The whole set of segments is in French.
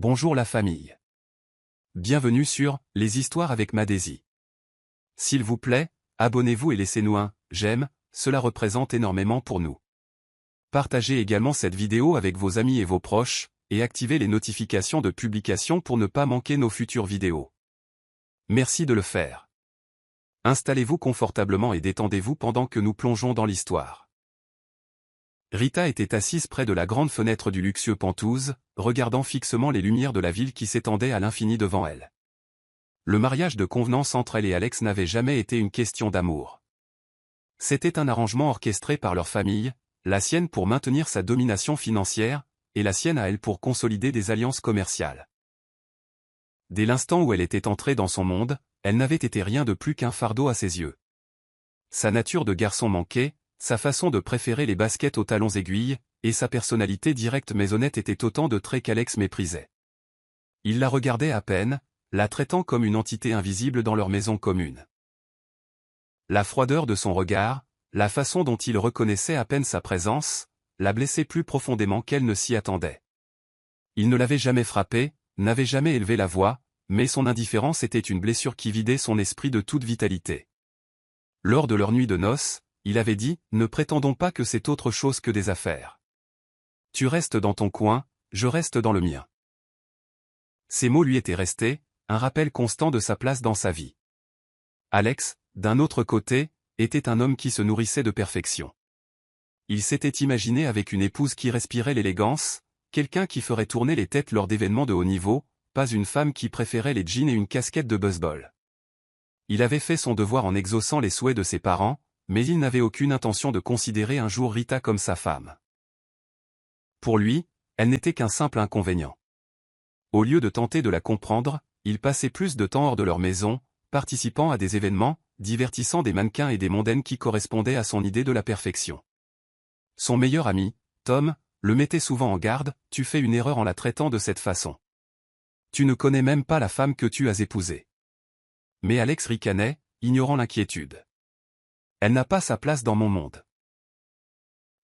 Bonjour la famille. Bienvenue sur Les Histoires avec Madésie. S'il vous plaît, abonnez-vous et laissez-nous un j'aime, cela représente énormément pour nous. Partagez également cette vidéo avec vos amis et vos proches, et activez les notifications de publication pour ne pas manquer nos futures vidéos. Merci de le faire. Installez-vous confortablement et détendez-vous pendant que nous plongeons dans l'histoire. Rita était assise près de la grande fenêtre du luxueux Penthouse, regardant fixement les lumières de la ville qui s'étendaient à l'infini devant elle. Le mariage de convenance entre elle et Alex n'avait jamais été une question d'amour. C'était un arrangement orchestré par leur famille, la sienne pour maintenir sa domination financière, et la sienne à elle pour consolider des alliances commerciales. Dès l'instant où elle était entrée dans son monde, elle n'avait été rien de plus qu'un fardeau à ses yeux. Sa nature de garçon manquait, sa façon de préférer les baskets aux talons aiguilles, et sa personnalité directe mais honnête étaient autant de traits qu'Alex méprisait. Il la regardait à peine, la traitant comme une entité invisible dans leur maison commune. La froideur de son regard, la façon dont il reconnaissait à peine sa présence, la blessait plus profondément qu'elle ne s'y attendait. Il ne l'avait jamais frappée, n'avait jamais élevé la voix, mais son indifférence était une blessure qui vidait son esprit de toute vitalité. Lors de leur nuit de noces, il avait dit « Ne prétendons pas que c'est autre chose que des affaires. Tu restes dans ton coin, je reste dans le mien. » Ces mots lui étaient restés, un rappel constant de sa place dans sa vie. Alex, d'un autre côté, était un homme qui se nourrissait de perfection. Il s'était imaginé avec une épouse qui respirait l'élégance, quelqu'un qui ferait tourner les têtes lors d'événements de haut niveau, pas une femme qui préférait les jeans et une casquette de baseball. Il avait fait son devoir en exaucant les souhaits de ses parents, mais il n'avait aucune intention de considérer un jour Rita comme sa femme. Pour lui, elle n'était qu'un simple inconvénient. Au lieu de tenter de la comprendre, il passait plus de temps hors de leur maison, participant à des événements, divertissant des mannequins et des mondaines qui correspondaient à son idée de la perfection. Son meilleur ami, Tom, le mettait souvent en garde, « Tu fais une erreur en la traitant de cette façon. Tu ne connais même pas la femme que tu as épousée. » Mais Alex ricanait, ignorant l'inquiétude. « Elle n'a pas sa place dans mon monde. »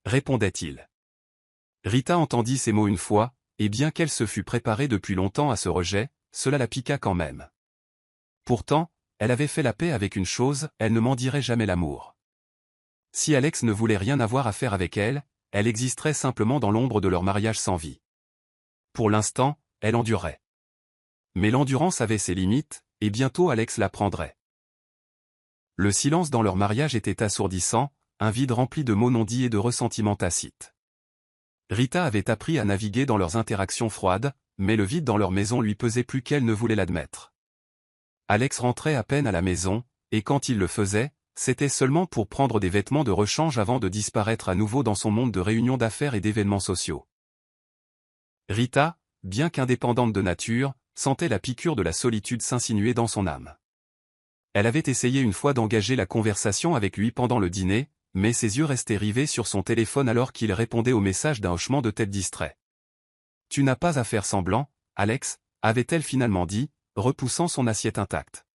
répondait-il. Rita entendit ces mots une fois, et bien qu'elle se fût préparée depuis longtemps à ce rejet, cela la piqua quand même. Pourtant, elle avait fait la paix avec une chose, elle ne mendirait jamais l'amour. Si Alex ne voulait rien avoir à faire avec elle, elle existerait simplement dans l'ombre de leur mariage sans vie. Pour l'instant, elle endurerait. Mais l'endurance avait ses limites, et bientôt Alex la prendrait. Le silence dans leur mariage était assourdissant, un vide rempli de mots non dits et de ressentiments tacites. Rita avait appris à naviguer dans leurs interactions froides, mais le vide dans leur maison lui pesait plus qu'elle ne voulait l'admettre. Alex rentrait à peine à la maison, et quand il le faisait, c'était seulement pour prendre des vêtements de rechange avant de disparaître à nouveau dans son monde de réunions d'affaires et d'événements sociaux. Rita, bien qu'indépendante de nature, sentait la piqûre de la solitude s'insinuer dans son âme. Elle avait essayé une fois d'engager la conversation avec lui pendant le dîner, mais ses yeux restaient rivés sur son téléphone alors qu'il répondait au message d'un hochement de tête distrait. « Tu n'as pas à faire semblant, Alex, » avait-elle finalement dit, repoussant son assiette intacte.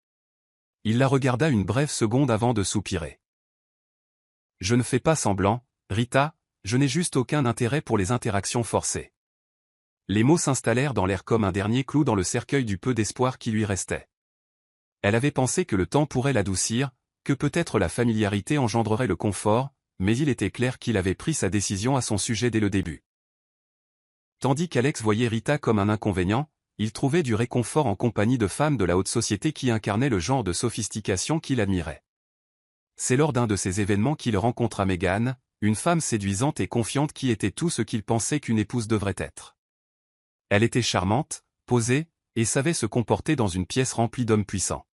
Il la regarda une brève seconde avant de soupirer. « Je ne fais pas semblant, Rita, je n'ai juste aucun intérêt pour les interactions forcées. » Les mots s'installèrent dans l'air comme un dernier clou dans le cercueil du peu d'espoir qui lui restait. Elle avait pensé que le temps pourrait l'adoucir, que peut-être la familiarité engendrerait le confort, mais il était clair qu'il avait pris sa décision à son sujet dès le début. Tandis qu'Alex voyait Rita comme un inconvénient, il trouvait du réconfort en compagnie de femmes de la haute société qui incarnaient le genre de sophistication qu'il admirait. C'est lors d'un de ces événements qu'il rencontra Megan, une femme séduisante et confiante qui était tout ce qu'il pensait qu'une épouse devrait être. Elle était charmante, posée, et savait se comporter dans une pièce remplie d'hommes puissants.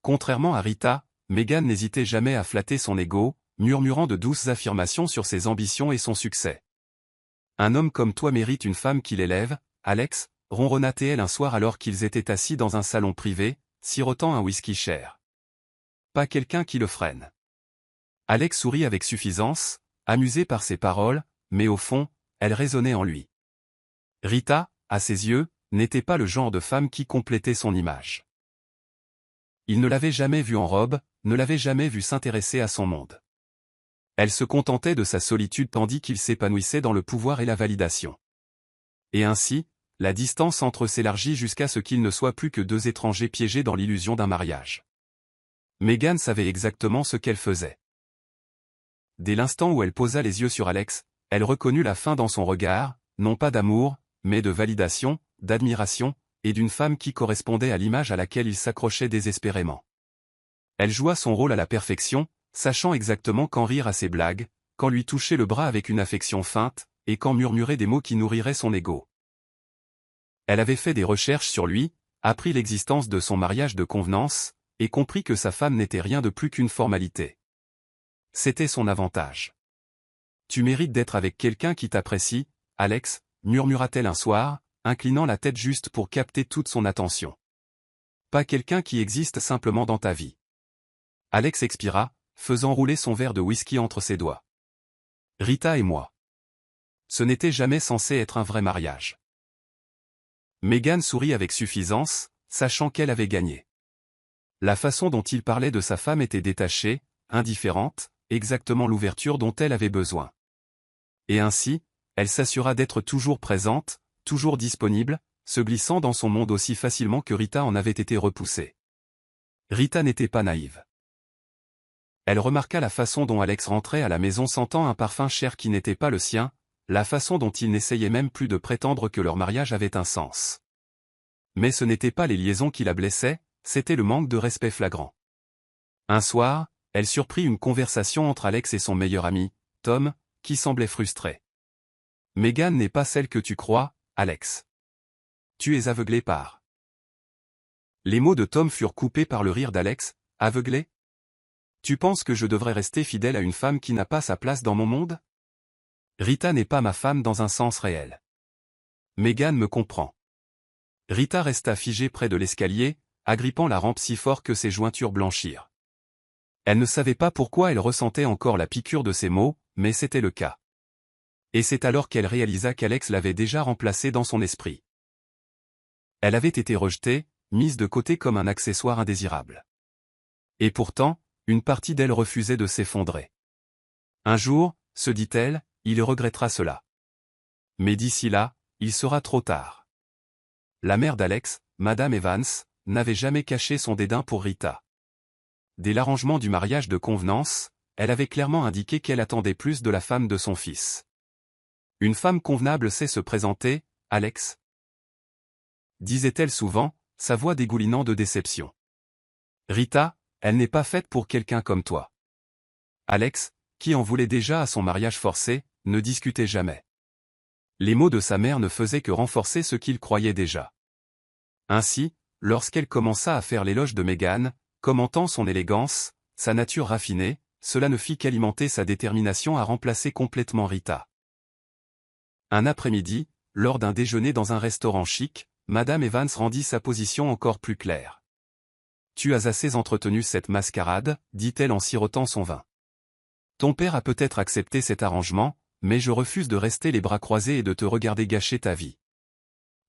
Contrairement à Rita, Megan n'hésitait jamais à flatter son ego, murmurant de douces affirmations sur ses ambitions et son succès. « Un homme comme toi mérite une femme qui l'élève, Alex », ronronna-t-elle un soir alors qu'ils étaient assis dans un salon privé, sirotant un whisky cher. Pas quelqu'un qui le freine. Alex sourit avec suffisance, amusé par ses paroles, mais au fond, elles résonnaient en lui. Rita, à ses yeux, n'était pas le genre de femme qui complétait son image. Il ne l'avait jamais vue en robe, ne l'avait jamais vue s'intéresser à son monde. Elle se contentait de sa solitude tandis qu'il s'épanouissait dans le pouvoir et la validation. Et ainsi, La distance entre eux s'élargit jusqu'à ce qu'ils ne soient plus que deux étrangers piégés dans l'illusion d'un mariage. Meghan savait exactement ce qu'elle faisait. Dès l'instant où elle posa les yeux sur Alex, elle reconnut la faim dans son regard, non pas d'amour, mais de validation, d'admiration, et d'une femme qui correspondait à l'image à laquelle il s'accrochait désespérément. Elle joua son rôle à la perfection, sachant exactement quand rire à ses blagues, quand lui toucher le bras avec une affection feinte, et quand murmurer des mots qui nourriraient son ego. Elle avait fait des recherches sur lui, appris l'existence de son mariage de convenance, et compris que sa femme n'était rien de plus qu'une formalité. C'était son avantage. Tu mérites d'être avec quelqu'un qui t'apprécie, Alex, murmura-t-elle un soir, inclinant la tête juste pour capter toute son attention. Pas quelqu'un qui existe simplement dans ta vie. Alex expira, faisant rouler son verre de whisky entre ses doigts. Rita et moi. Ce n'était jamais censé être un vrai mariage. Meghan sourit avec suffisance, sachant qu'elle avait gagné. La façon dont il parlait de sa femme était détachée, indifférente, exactement l'ouverture dont elle avait besoin. Et ainsi, elle s'assura d'être toujours présente, toujours disponible, se glissant dans son monde aussi facilement que Rita en avait été repoussée. Rita n'était pas naïve. Elle remarqua la façon dont Alex rentrait à la maison sentant un parfum cher qui n'était pas le sien, la façon dont il n'essayait même plus de prétendre que leur mariage avait un sens. Mais ce n'étaient pas les liaisons qui la blessaient, c'était le manque de respect flagrant. Un soir, elle surprit une conversation entre Alex et son meilleur ami, Tom, qui semblait frustré. « Meghan n'est pas celle que tu crois, Alex. Tu es aveuglé par... » Les mots de Tom furent coupés par le rire d'Alex. « Aveuglé ? Tu penses que je devrais rester fidèle à une femme qui n'a pas sa place dans mon monde ? Rita n'est pas ma femme dans un sens réel. Meghan me comprend. » Rita resta figée près de l'escalier, agrippant la rampe si fort que ses jointures blanchirent. Elle ne savait pas pourquoi elle ressentait encore la piqûre de ces mots, mais c'était le cas. Et c'est alors qu'elle réalisa qu'Alex l'avait déjà remplacée dans son esprit. Elle avait été rejetée, mise de côté comme un accessoire indésirable. Et pourtant, une partie d'elle refusait de s'effondrer. Un jour, se dit-elle, il regrettera cela. Mais d'ici là, il sera trop tard. La mère d'Alex, Madame Evans, n'avait jamais caché son dédain pour Rita. Dès l'arrangement du mariage de convenance, elle avait clairement indiqué qu'elle attendait plus de la femme de son fils. Une femme convenable sait se présenter, Alex, disait-elle souvent, sa voix dégoulinant de déception. Rita, elle n'est pas faite pour quelqu'un comme toi. Alex, qui en voulait déjà à son mariage forcé, ne discutait jamais. Les mots de sa mère ne faisaient que renforcer ce qu'il croyait déjà. Ainsi, lorsqu'elle commença à faire l'éloge de Meghan, commentant son élégance, sa nature raffinée, cela ne fit qu'alimenter sa détermination à remplacer complètement Rita. Un après-midi, lors d'un déjeuner dans un restaurant chic, Madame Evans rendit sa position encore plus claire. « Tu as assez entretenu cette mascarade, dit-elle en sirotant son vin. Ton père a peut-être accepté cet arrangement, mais je refuse de rester les bras croisés et de te regarder gâcher ta vie. »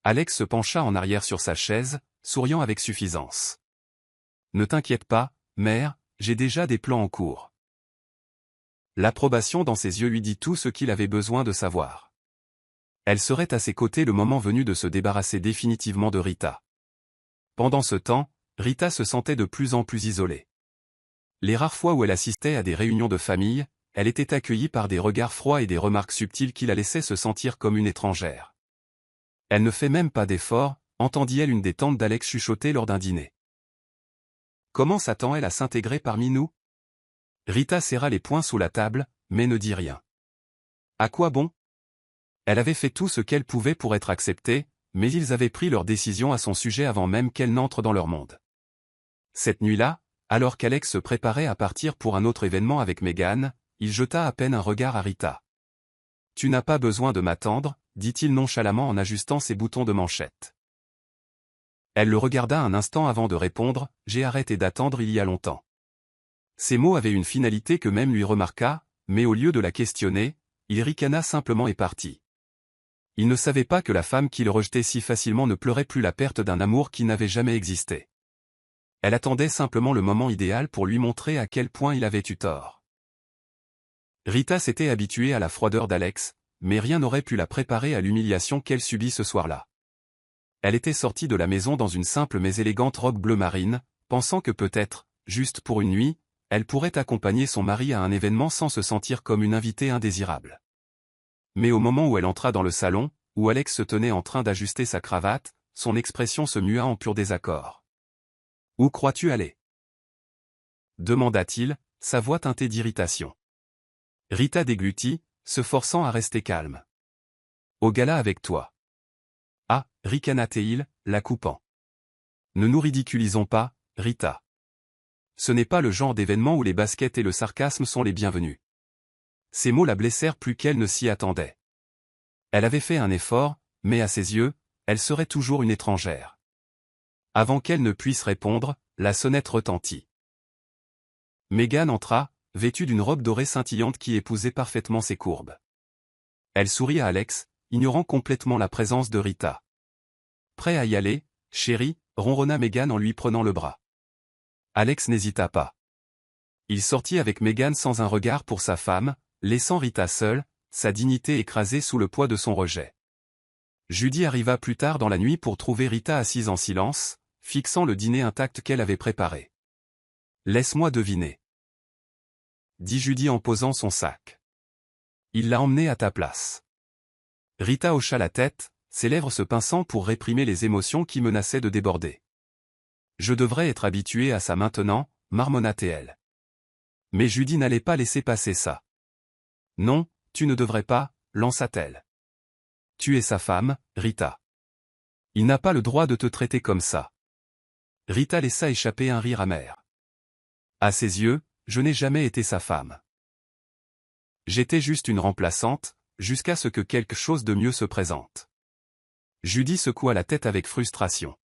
Alex se pencha en arrière sur sa chaise, souriant avec suffisance. « Ne t'inquiète pas, mère, j'ai déjà des plans en cours. » L'approbation dans ses yeux lui dit tout ce qu'il avait besoin de savoir. Elle serait à ses côtés le moment venu de se débarrasser définitivement de Rita. Pendant ce temps, Rita se sentait de plus en plus isolée. Les rares fois où elle assistait à des réunions de famille, elle était accueillie par des regards froids et des remarques subtiles qui la laissaient se sentir comme une étrangère. « Elle ne fait même pas d'efforts », entendit-elle une des tantes d'Alex chuchoter lors d'un dîner. « Comment s'attend-elle à s'intégrer parmi nous ?» Rita serra les poings sous la table, mais ne dit rien. À quoi bon? Elle avait fait tout ce qu'elle pouvait pour être acceptée, mais ils avaient pris leur décision à son sujet avant même qu'elle n'entre dans leur monde. Cette nuit-là, alors qu'Alex se préparait à partir pour un autre événement avec Meghan, il jeta à peine un regard à Rita. « Tu n'as pas besoin de m'attendre, » dit-il nonchalamment en ajustant ses boutons de manchette. Elle le regarda un instant avant de répondre, « J'ai arrêté d'attendre il y a longtemps. » Ces mots avaient une finalité que même lui remarqua, mais au lieu de la questionner, il ricana simplement et partit. Il ne savait pas que la femme qu'il rejetait si facilement ne pleurait plus la perte d'un amour qui n'avait jamais existé. Elle attendait simplement le moment idéal pour lui montrer à quel point il avait eu tort. Rita s'était habituée à la froideur d'Alex, mais rien n'aurait pu la préparer à l'humiliation qu'elle subit ce soir-là. Elle était sortie de la maison dans une simple mais élégante robe bleu marine, pensant que peut-être, juste pour une nuit, elle pourrait accompagner son mari à un événement sans se sentir comme une invitée indésirable. Mais au moment où elle entra dans le salon, où Alex se tenait en train d'ajuster sa cravate, son expression se mua en pur désaccord. « Où crois-tu aller » demanda-t-il, sa voix teintée d'irritation. Rita déglutit, se forçant à rester calme. « Au gala avec toi. »« Ah, ricana-t-il, la coupant. Ne nous ridiculisons pas, Rita. Ce n'est pas le genre d'événement où les baskets et le sarcasme sont les bienvenus. » Ces mots la blessèrent plus qu'elle ne s'y attendait. Elle avait fait un effort, mais à ses yeux, elle serait toujours une étrangère. Avant qu'elle ne puisse répondre, la sonnette retentit. Megan entra, vêtue d'une robe dorée scintillante qui épousait parfaitement ses courbes. Elle sourit à Alex, ignorant complètement la présence de Rita. « Prêt à y aller, chérie ?» ronronna Megan en lui prenant le bras. Alex n'hésita pas. Il sortit avec Megan sans un regard pour sa femme, laissant Rita seule, sa dignité écrasée sous le poids de son rejet. Judy arriva plus tard dans la nuit pour trouver Rita assise en silence, fixant le dîner intact qu'elle avait préparé. « Laisse-moi deviner, » dit Judy en posant son sac. « Il l'a emmené à ta place. » Rita hocha la tête, ses lèvres se pinçant pour réprimer les émotions qui menaçaient de déborder. « Je devrais être habituée à ça maintenant, marmonna-t-elle. Mais Judy n'allait pas laisser passer ça. « Non, tu ne devrais pas, lança-t-elle. Tu es sa femme, Rita. Il n'a pas le droit de te traiter comme ça. » Rita laissa échapper un rire amer. À ses yeux, je n'ai jamais été sa femme. J'étais juste une remplaçante, jusqu'à ce que quelque chose de mieux se présente. Judy secoua la tête avec frustration.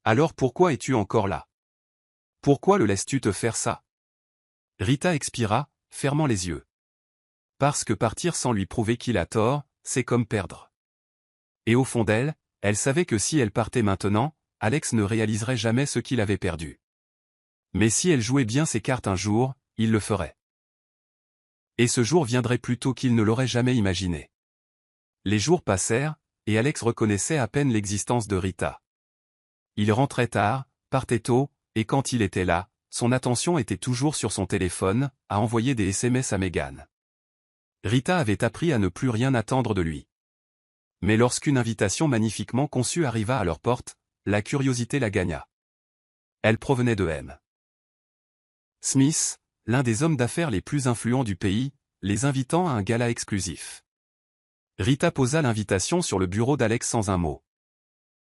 Alors pourquoi es-tu encore là? Pourquoi le laisses-tu te faire ça? Rita expira, fermant les yeux. Parce que partir sans lui prouver qu'il a tort, c'est comme perdre. Et au fond d'elle, elle savait que si elle partait maintenant, Alex ne réaliserait jamais ce qu'il avait perdu. Mais si elle jouait bien ses cartes un jour, il le ferait. Et ce jour viendrait plus tôt qu'il ne l'aurait jamais imaginé. Les jours passèrent, et Alex reconnaissait à peine l'existence de Rita. Il rentrait tard, partait tôt, et quand il était là, son attention était toujours sur son téléphone, à envoyer des SMS à Megan. Rita avait appris à ne plus rien attendre de lui. Mais lorsqu'une invitation magnifiquement conçue arriva à leur porte, la curiosité la gagna. Elle provenait de M. Smith, l'un des hommes d'affaires les plus influents du pays, les invitant à un gala exclusif. Rita posa l'invitation sur le bureau d'Alex sans un mot.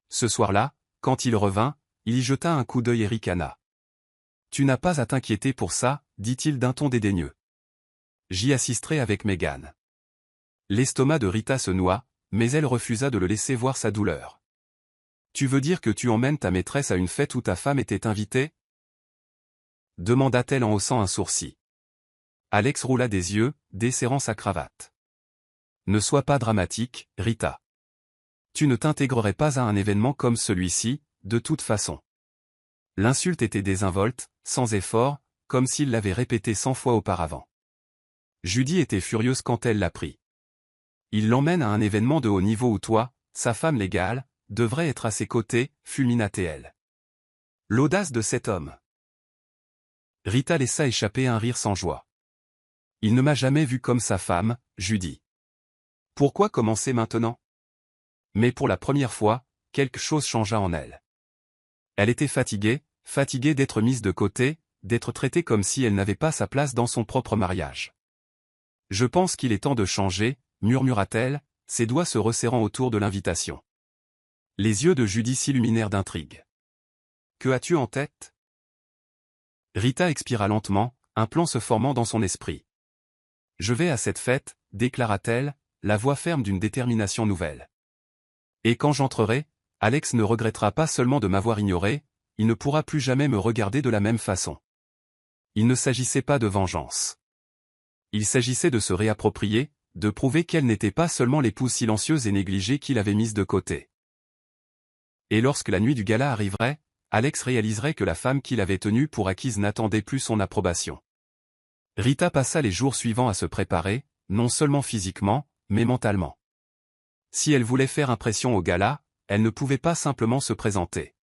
Ce soir-là, quand il revint, il y jeta un coup d'œil et ricana. « Tu n'as pas à t'inquiéter pour ça, dit-il d'un ton dédaigneux. J'y assisterai avec Megan. » L'estomac de Rita se noua, mais elle refusa de le laisser voir sa douleur. « Tu veux dire que tu emmènes ta maîtresse à une fête où ta femme était invitée ?» demanda-t-elle en haussant un sourcil. Alex roula des yeux, desserrant sa cravate. « Ne sois pas dramatique, Rita. Tu ne t'intégrerais pas à un événement comme celui-ci, de toute façon. » L'insulte était désinvolte, sans effort, comme s'il l'avait répété 100 fois auparavant. Judy était furieuse quand elle l'apprit. Il l'emmène à un événement de haut niveau où toi, sa femme légale, devrait être à ses côtés, fulmina-t-elle. L'audace de cet homme. Rita laissa échapper un rire sans joie. Il ne m'a jamais vu comme sa femme, Judy. Pourquoi commencer maintenant? Mais pour la première fois, quelque chose changea en elle. Elle était fatiguée d'être mise de côté, d'être traitée comme si elle n'avait pas sa place dans son propre mariage. « Je pense qu'il est temps de changer », murmura-t-elle, ses doigts se resserrant autour de l'invitation. Les yeux de Judy s'illuminèrent d'intrigue. « Que as-tu en tête ?» Rita expira lentement, un plan se formant dans son esprit. « Je vais à cette fête, déclara-t-elle, la voix ferme d'une détermination nouvelle. Et quand j'entrerai, Alex ne regrettera pas seulement de m'avoir ignoré, il ne pourra plus jamais me regarder de la même façon. » Il ne s'agissait pas de vengeance. Il s'agissait de se réapproprier, de prouver qu'elle n'était pas seulement l'épouse silencieuse et négligée qu'il avait mise de côté. Et lorsque la nuit du gala arriverait, Alex réaliserait que la femme qu'il avait tenue pour acquise n'attendait plus son approbation. Rita passa les jours suivants à se préparer, non seulement physiquement, mais mentalement. Si elle voulait faire impression au gala, elle ne pouvait pas simplement se présenter.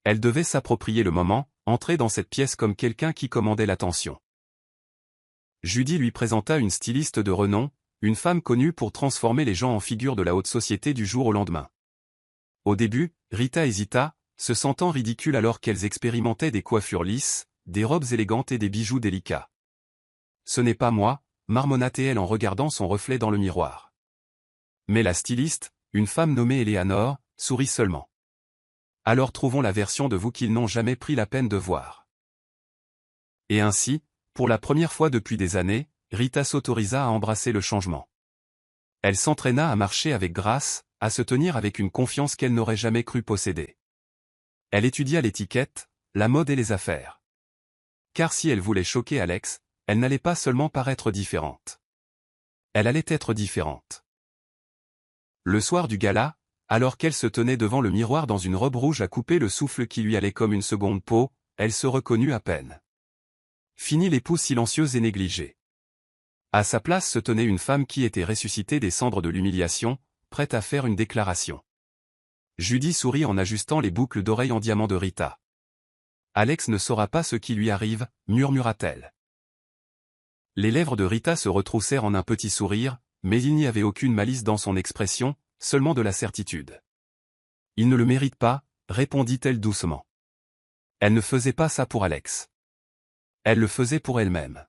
Elle devait s'approprier le moment, entrer dans cette pièce comme quelqu'un qui commandait l'attention. Judy lui présenta une styliste de renom, une femme connue pour transformer les gens en figures de la haute société du jour au lendemain. Au début, Rita hésita, se sentant ridicule alors qu'elles expérimentaient des coiffures lisses, des robes élégantes et des bijoux délicats. « Ce n'est pas moi », marmonna-t-elle en regardant son reflet dans le miroir. Mais la styliste, une femme nommée Eleanor, sourit seulement. « Alors trouvons la version de vous qu'ils n'ont jamais pris la peine de voir. » Et ainsi, pour la première fois depuis des années, Rita s'autorisa à embrasser le changement. Elle s'entraîna à marcher avec grâce, à se tenir avec une confiance qu'elle n'aurait jamais cru posséder. Elle étudia l'étiquette, la mode et les affaires. Car si elle voulait choquer Alex, elle n'allait pas seulement paraître différente. Elle allait être différente. Le soir du gala, alors qu'elle se tenait devant le miroir dans une robe rouge à couper le souffle qui lui allait comme une seconde peau, elle se reconnut à peine. Fini l'épouse silencieuse et négligée. À sa place se tenait une femme qui était ressuscitée des cendres de l'humiliation, prête à faire une déclaration. Judy sourit en ajustant les boucles d'oreilles en diamant de Rita. « Alex ne saura pas ce qui lui arrive », murmura-t-elle. Les lèvres de Rita se retroussèrent en un petit sourire, mais il n'y avait aucune malice dans son expression, seulement de la certitude. « Il ne le mérite pas », répondit-elle doucement. Elle ne faisait pas ça pour Alex. Elle le faisait pour elle-même.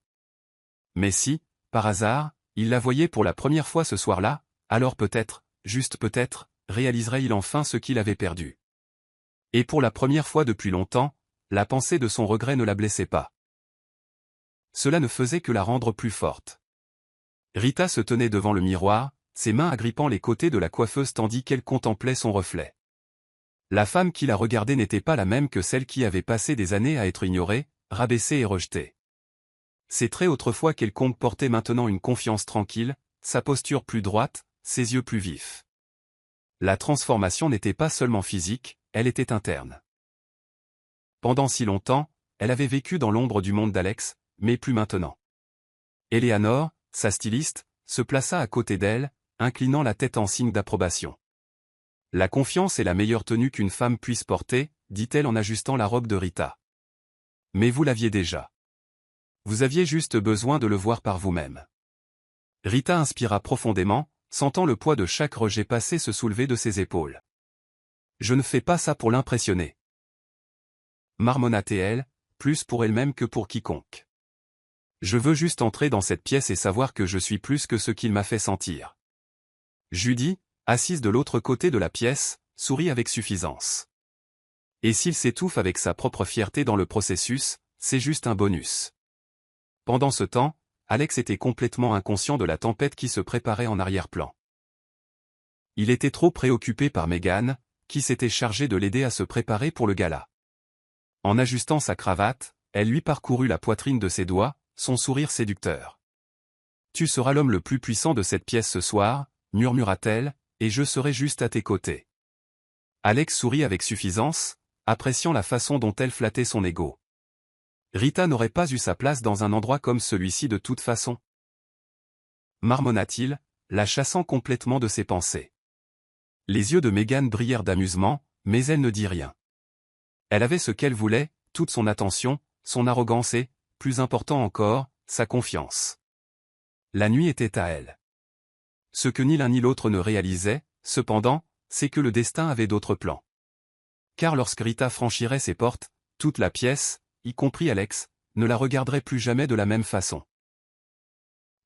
Mais si, par hasard, il la voyait pour la première fois ce soir-là, alors peut-être, juste peut-être, réaliserait-il enfin ce qu'il avait perdu. Et pour la première fois depuis longtemps, la pensée de son regret ne la blessait pas. Cela ne faisait que la rendre plus forte. Rita se tenait devant le miroir, ses mains agrippant les côtés de la coiffeuse tandis qu'elle contemplait son reflet. La femme qui la regardait n'était pas la même que celle qui avait passé des années à être ignorée, rabaissée et rejetée. Ses traits autrefois quelconques portaient maintenant une confiance tranquille, sa posture plus droite, ses yeux plus vifs. La transformation n'était pas seulement physique, elle était interne. Pendant si longtemps, elle avait vécu dans l'ombre du monde d'Alex, mais plus maintenant. Eleanor, sa styliste, se plaça à côté d'elle, inclinant la tête en signe d'approbation. « La confiance est la meilleure tenue qu'une femme puisse porter », dit-elle en ajustant la robe de Rita. « Mais vous l'aviez déjà. Vous aviez juste besoin de le voir par vous-même. » Rita inspira profondément, sentant le poids de chaque rejet passé se soulever de ses épaules. « Je ne fais pas ça pour l'impressionner. » Marmonna-t-elle, plus pour elle-même que pour quiconque. « Je veux juste entrer dans cette pièce et savoir que je suis plus que ce qu'il m'a fait sentir. » Judy, assise de l'autre côté de la pièce, sourit avec suffisance. Et s'il s'étouffe avec sa propre fierté dans le processus, c'est juste un bonus. Pendant ce temps, Alex était complètement inconscient de la tempête qui se préparait en arrière-plan. Il était trop préoccupé par Megan, qui s'était chargée de l'aider à se préparer pour le gala. En ajustant sa cravate, elle lui parcourut la poitrine de ses doigts, son sourire séducteur. « Tu seras l'homme le plus puissant de cette pièce ce soir, » murmura-t-elle, « et je serai juste à tes côtés. » Alex sourit avec suffisance, appréciant la façon dont elle flattait son ego. Rita n'aurait pas eu sa place dans un endroit comme celui-ci de toute façon. Marmonna-t-il, la chassant complètement de ses pensées. Les yeux de Megan brillèrent d'amusement, mais elle ne dit rien. Elle avait ce qu'elle voulait, toute son attention, son arrogance et, plus important encore, sa confiance. La nuit était à elle. Ce que ni l'un ni l'autre ne réalisait, cependant, c'est que le destin avait d'autres plans. Car lorsque Rita franchirait ses portes, toute la pièce, y compris Alex, ne la regarderait plus jamais de la même façon.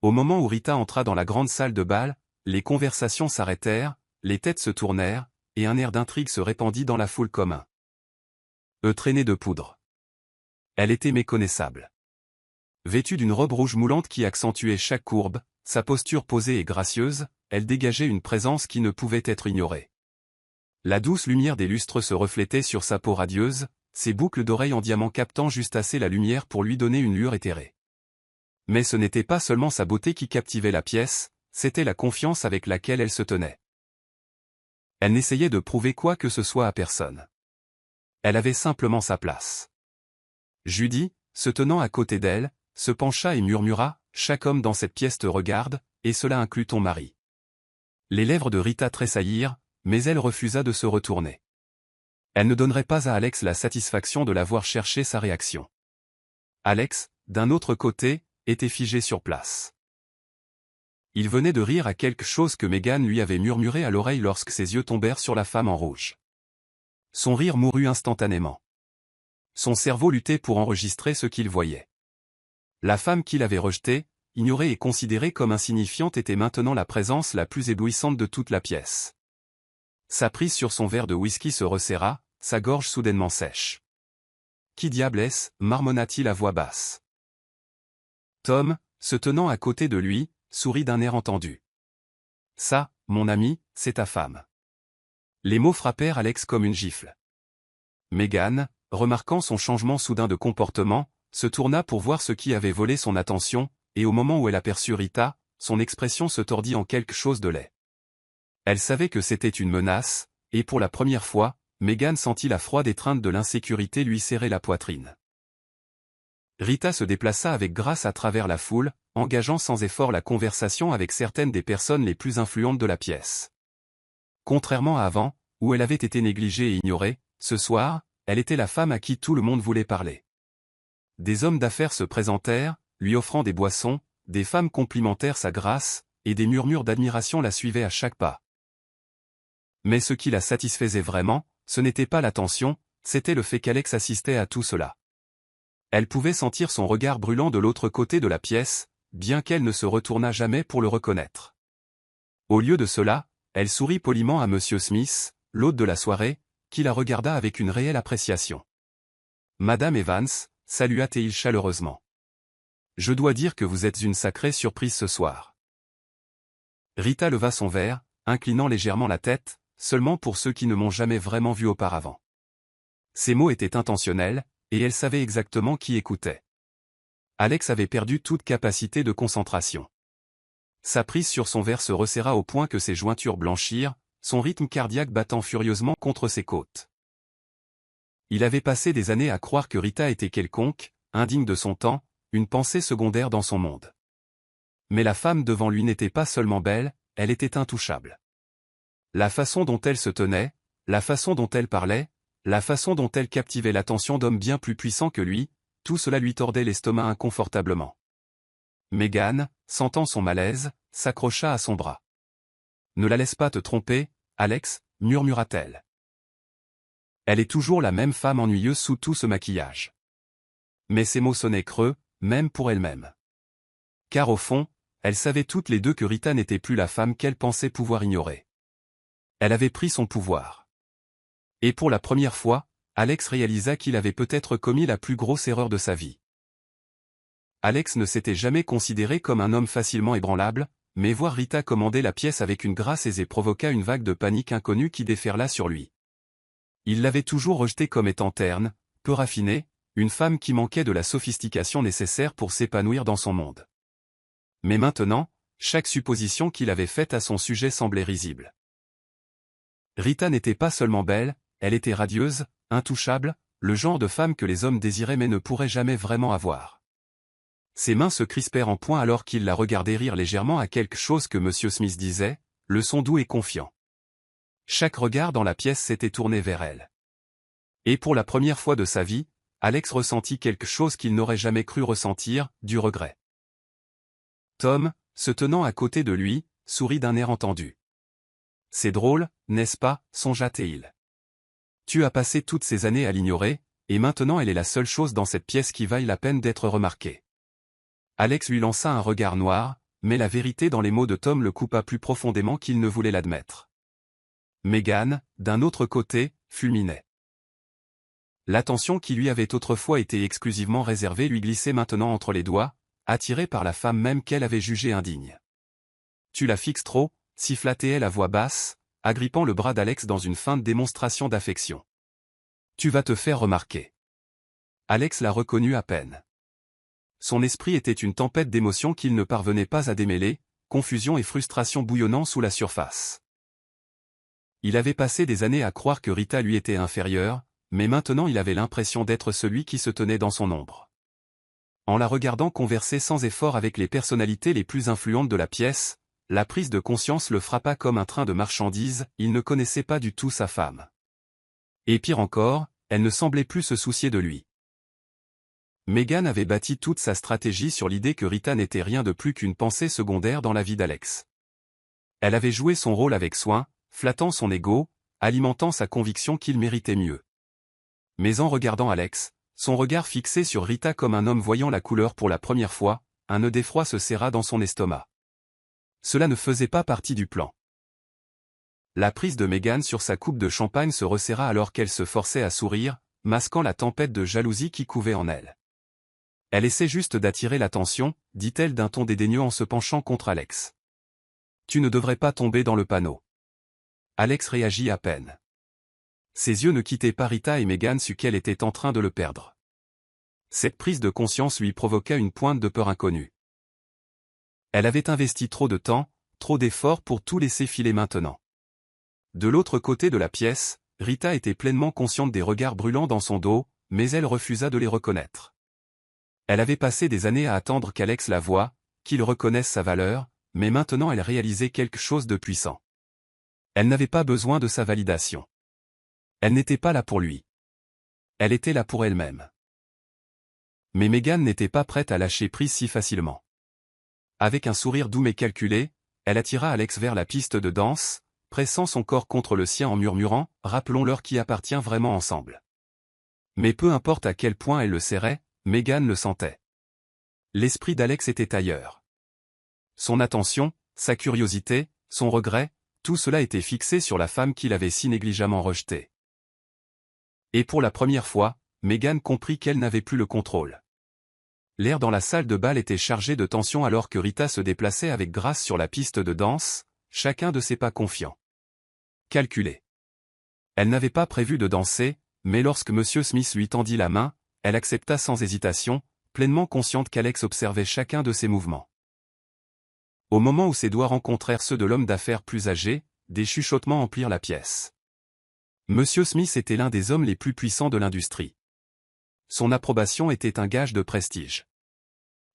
Au moment où Rita entra dans la grande salle de bal, les conversations s'arrêtèrent, les têtes se tournèrent, et un air d'intrigue se répandit dans la foule comme un traîné de poudre. Elle était méconnaissable. Vêtue d'une robe rouge moulante qui accentuait chaque courbe, sa posture posée et gracieuse, elle dégageait une présence qui ne pouvait être ignorée. La douce lumière des lustres se reflétait sur sa peau radieuse, ses boucles d'oreilles en diamant captant juste assez la lumière pour lui donner une lueur éthérée. Mais ce n'était pas seulement sa beauté qui captivait la pièce, c'était la confiance avec laquelle elle se tenait. Elle n'essayait de prouver quoi que ce soit à personne. Elle avait simplement sa place. Judy, se tenant à côté d'elle, se pencha et murmura, « Chaque homme dans cette pièce te regarde, et cela inclut ton mari. » Les lèvres de Rita tressaillirent, mais elle refusa de se retourner. Elle ne donnerait pas à Alex la satisfaction de l'avoir cherché sa réaction. Alex, d'un autre côté, était figé sur place. Il venait de rire à quelque chose que Megan lui avait murmuré à l'oreille lorsque ses yeux tombèrent sur la femme en rouge. Son rire mourut instantanément. Son cerveau luttait pour enregistrer ce qu'il voyait. La femme qu'il avait rejetée, ignorée et considérée comme insignifiante était maintenant la présence la plus éblouissante de toute la pièce. Sa prise sur son verre de whisky se resserra, sa gorge soudainement sèche. « Qui diable est-ce » marmonna-t-il à voix basse. Tom, se tenant à côté de lui, sourit d'un air entendu. « Ça, mon ami, c'est ta femme. » Les mots frappèrent Alex comme une gifle. Megan, remarquant son changement soudain de comportement, se tourna pour voir ce qui avait volé son attention, et au moment où elle aperçut Rita, son expression se tordit en quelque chose de laid. Elle savait que c'était une menace, et pour la première fois, Megan sentit la froide étreinte de l'insécurité lui serrer la poitrine. Rita se déplaça avec grâce à travers la foule, engageant sans effort la conversation avec certaines des personnes les plus influentes de la pièce. Contrairement à avant, où elle avait été négligée et ignorée, ce soir, elle était la femme à qui tout le monde voulait parler. Des hommes d'affaires se présentèrent, lui offrant des boissons, des femmes complimentèrent sa grâce, et des murmures d'admiration la suivaient à chaque pas. Mais ce qui la satisfaisait vraiment, ce n'était pas l'attention, c'était le fait qu'Alex assistait à tout cela. Elle pouvait sentir son regard brûlant de l'autre côté de la pièce, bien qu'elle ne se retournât jamais pour le reconnaître. Au lieu de cela, elle sourit poliment à M. Smith, l'hôte de la soirée, qui la regarda avec une réelle appréciation. « Madame Evans » salua-t-il chaleureusement. « Je dois dire que vous êtes une sacrée surprise ce soir. » Rita leva son verre, inclinant légèrement la tête, seulement pour ceux qui ne m'ont jamais vraiment vu auparavant. Ces mots étaient intentionnels, et elle savait exactement qui écoutait. Alex avait perdu toute capacité de concentration. Sa prise sur son verre se resserra au point que ses jointures blanchirent, son rythme cardiaque battant furieusement contre ses côtes. Il avait passé des années à croire que Rita était quelconque, indigne de son temps, une pensée secondaire dans son monde. Mais la femme devant lui n'était pas seulement belle, elle était intouchable. La façon dont elle se tenait, la façon dont elle parlait, la façon dont elle captivait l'attention d'hommes bien plus puissants que lui, tout cela lui tordait l'estomac inconfortablement. Megan, sentant son malaise, s'accrocha à son bras. « Ne la laisse pas te tromper, Alex, murmura-t-elle. Elle est toujours la même femme ennuyeuse sous tout ce maquillage. » Mais ces mots sonnaient creux, même pour elle-même. Car au fond, elles savaient toutes les deux que Rita n'était plus la femme qu'elle pensait pouvoir ignorer. Elle avait pris son pouvoir. Et pour la première fois, Alex réalisa qu'il avait peut-être commis la plus grosse erreur de sa vie. Alex ne s'était jamais considéré comme un homme facilement ébranlable, mais voir Rita commander la pièce avec une grâce aisée provoqua une vague de panique inconnue qui déferla sur lui. Il l'avait toujours rejetée comme étant terne, peu raffinée, une femme qui manquait de la sophistication nécessaire pour s'épanouir dans son monde. Mais maintenant, chaque supposition qu'il avait faite à son sujet semblait risible. Rita n'était pas seulement belle, elle était radieuse, intouchable, le genre de femme que les hommes désiraient mais ne pourraient jamais vraiment avoir. Ses mains se crispèrent en poing alors qu'il la regardait rire légèrement à quelque chose que M. Smith disait, le son doux et confiant. Chaque regard dans la pièce s'était tourné vers elle. Et pour la première fois de sa vie, Alex ressentit quelque chose qu'il n'aurait jamais cru ressentir, du regret. Tom, se tenant à côté de lui, sourit d'un air entendu. « C'est drôle, n'est-ce pas » songea-t-il. « Tu as passé toutes ces années à l'ignorer, et maintenant elle est la seule chose dans cette pièce qui vaille la peine d'être remarquée. » Alex lui lança un regard noir, mais la vérité dans les mots de Tom le coupa plus profondément qu'il ne voulait l'admettre. Megan, d'un autre côté, fulminait. L'attention qui lui avait autrefois été exclusivement réservée lui glissait maintenant entre les doigts, attirée par la femme même qu'elle avait jugée indigne. « Tu la fixes trop » siffla-t-elle à voix basse, agrippant le bras d'Alex dans une feinte démonstration d'affection. « Tu vas te faire remarquer. » Alex la reconnut à peine. Son esprit était une tempête d'émotions qu'il ne parvenait pas à démêler, confusion et frustration bouillonnant sous la surface. Il avait passé des années à croire que Rita lui était inférieure, mais maintenant il avait l'impression d'être celui qui se tenait dans son ombre. En la regardant converser sans effort avec les personnalités les plus influentes de la pièce, la prise de conscience le frappa comme un train de marchandises, il ne connaissait pas du tout sa femme. Et pire encore, elle ne semblait plus se soucier de lui. Meghan avait bâti toute sa stratégie sur l'idée que Rita n'était rien de plus qu'une pensée secondaire dans la vie d'Alex. Elle avait joué son rôle avec soin, flattant son ego, alimentant sa conviction qu'il méritait mieux. Mais en regardant Alex, son regard fixé sur Rita comme un homme voyant la couleur pour la première fois, un nœud d'effroi se serra dans son estomac. Cela ne faisait pas partie du plan. La prise de Meghan sur sa coupe de champagne se resserra alors qu'elle se forçait à sourire, masquant la tempête de jalousie qui couvait en elle. Elle essaie juste d'attirer l'attention, dit-elle d'un ton dédaigneux en se penchant contre Alex. Tu ne devrais pas tomber dans le panneau. Alex réagit à peine. Ses yeux ne quittaient pas Rita et Meghan sut qu'elle était en train de le perdre. Cette prise de conscience lui provoqua une pointe de peur inconnue. Elle avait investi trop de temps, trop d'efforts pour tout laisser filer maintenant. De l'autre côté de la pièce, Rita était pleinement consciente des regards brûlants dans son dos, mais elle refusa de les reconnaître. Elle avait passé des années à attendre qu'Alex la voie, qu'il reconnaisse sa valeur, mais maintenant elle réalisait quelque chose de puissant. Elle n'avait pas besoin de sa validation. Elle n'était pas là pour lui. Elle était là pour elle-même. Mais Meghan n'était pas prête à lâcher prise si facilement. Avec un sourire doux mais calculé, elle attira Alex vers la piste de danse, pressant son corps contre le sien en murmurant « Rappelons-leur qui appartient vraiment ensemble ». Mais peu importe à quel point elle le serrait, Meghan le sentait. L'esprit d'Alex était ailleurs. Son attention, sa curiosité, son regret, tout cela était fixé sur la femme qu'il avait si négligemment rejetée. Et pour la première fois, Meghan comprit qu'elle n'avait plus le contrôle. L'air dans la salle de bal était chargé de tension alors que Rita se déplaçait avec grâce sur la piste de danse, chacun de ses pas confiants. Calculé. Elle n'avait pas prévu de danser, mais lorsque M. Smith lui tendit la main, elle accepta sans hésitation, pleinement consciente qu'Alex observait chacun de ses mouvements. Au moment où ses doigts rencontrèrent ceux de l'homme d'affaires plus âgé, des chuchotements emplirent la pièce. M. Smith était l'un des hommes les plus puissants de l'industrie. Son approbation était un gage de prestige.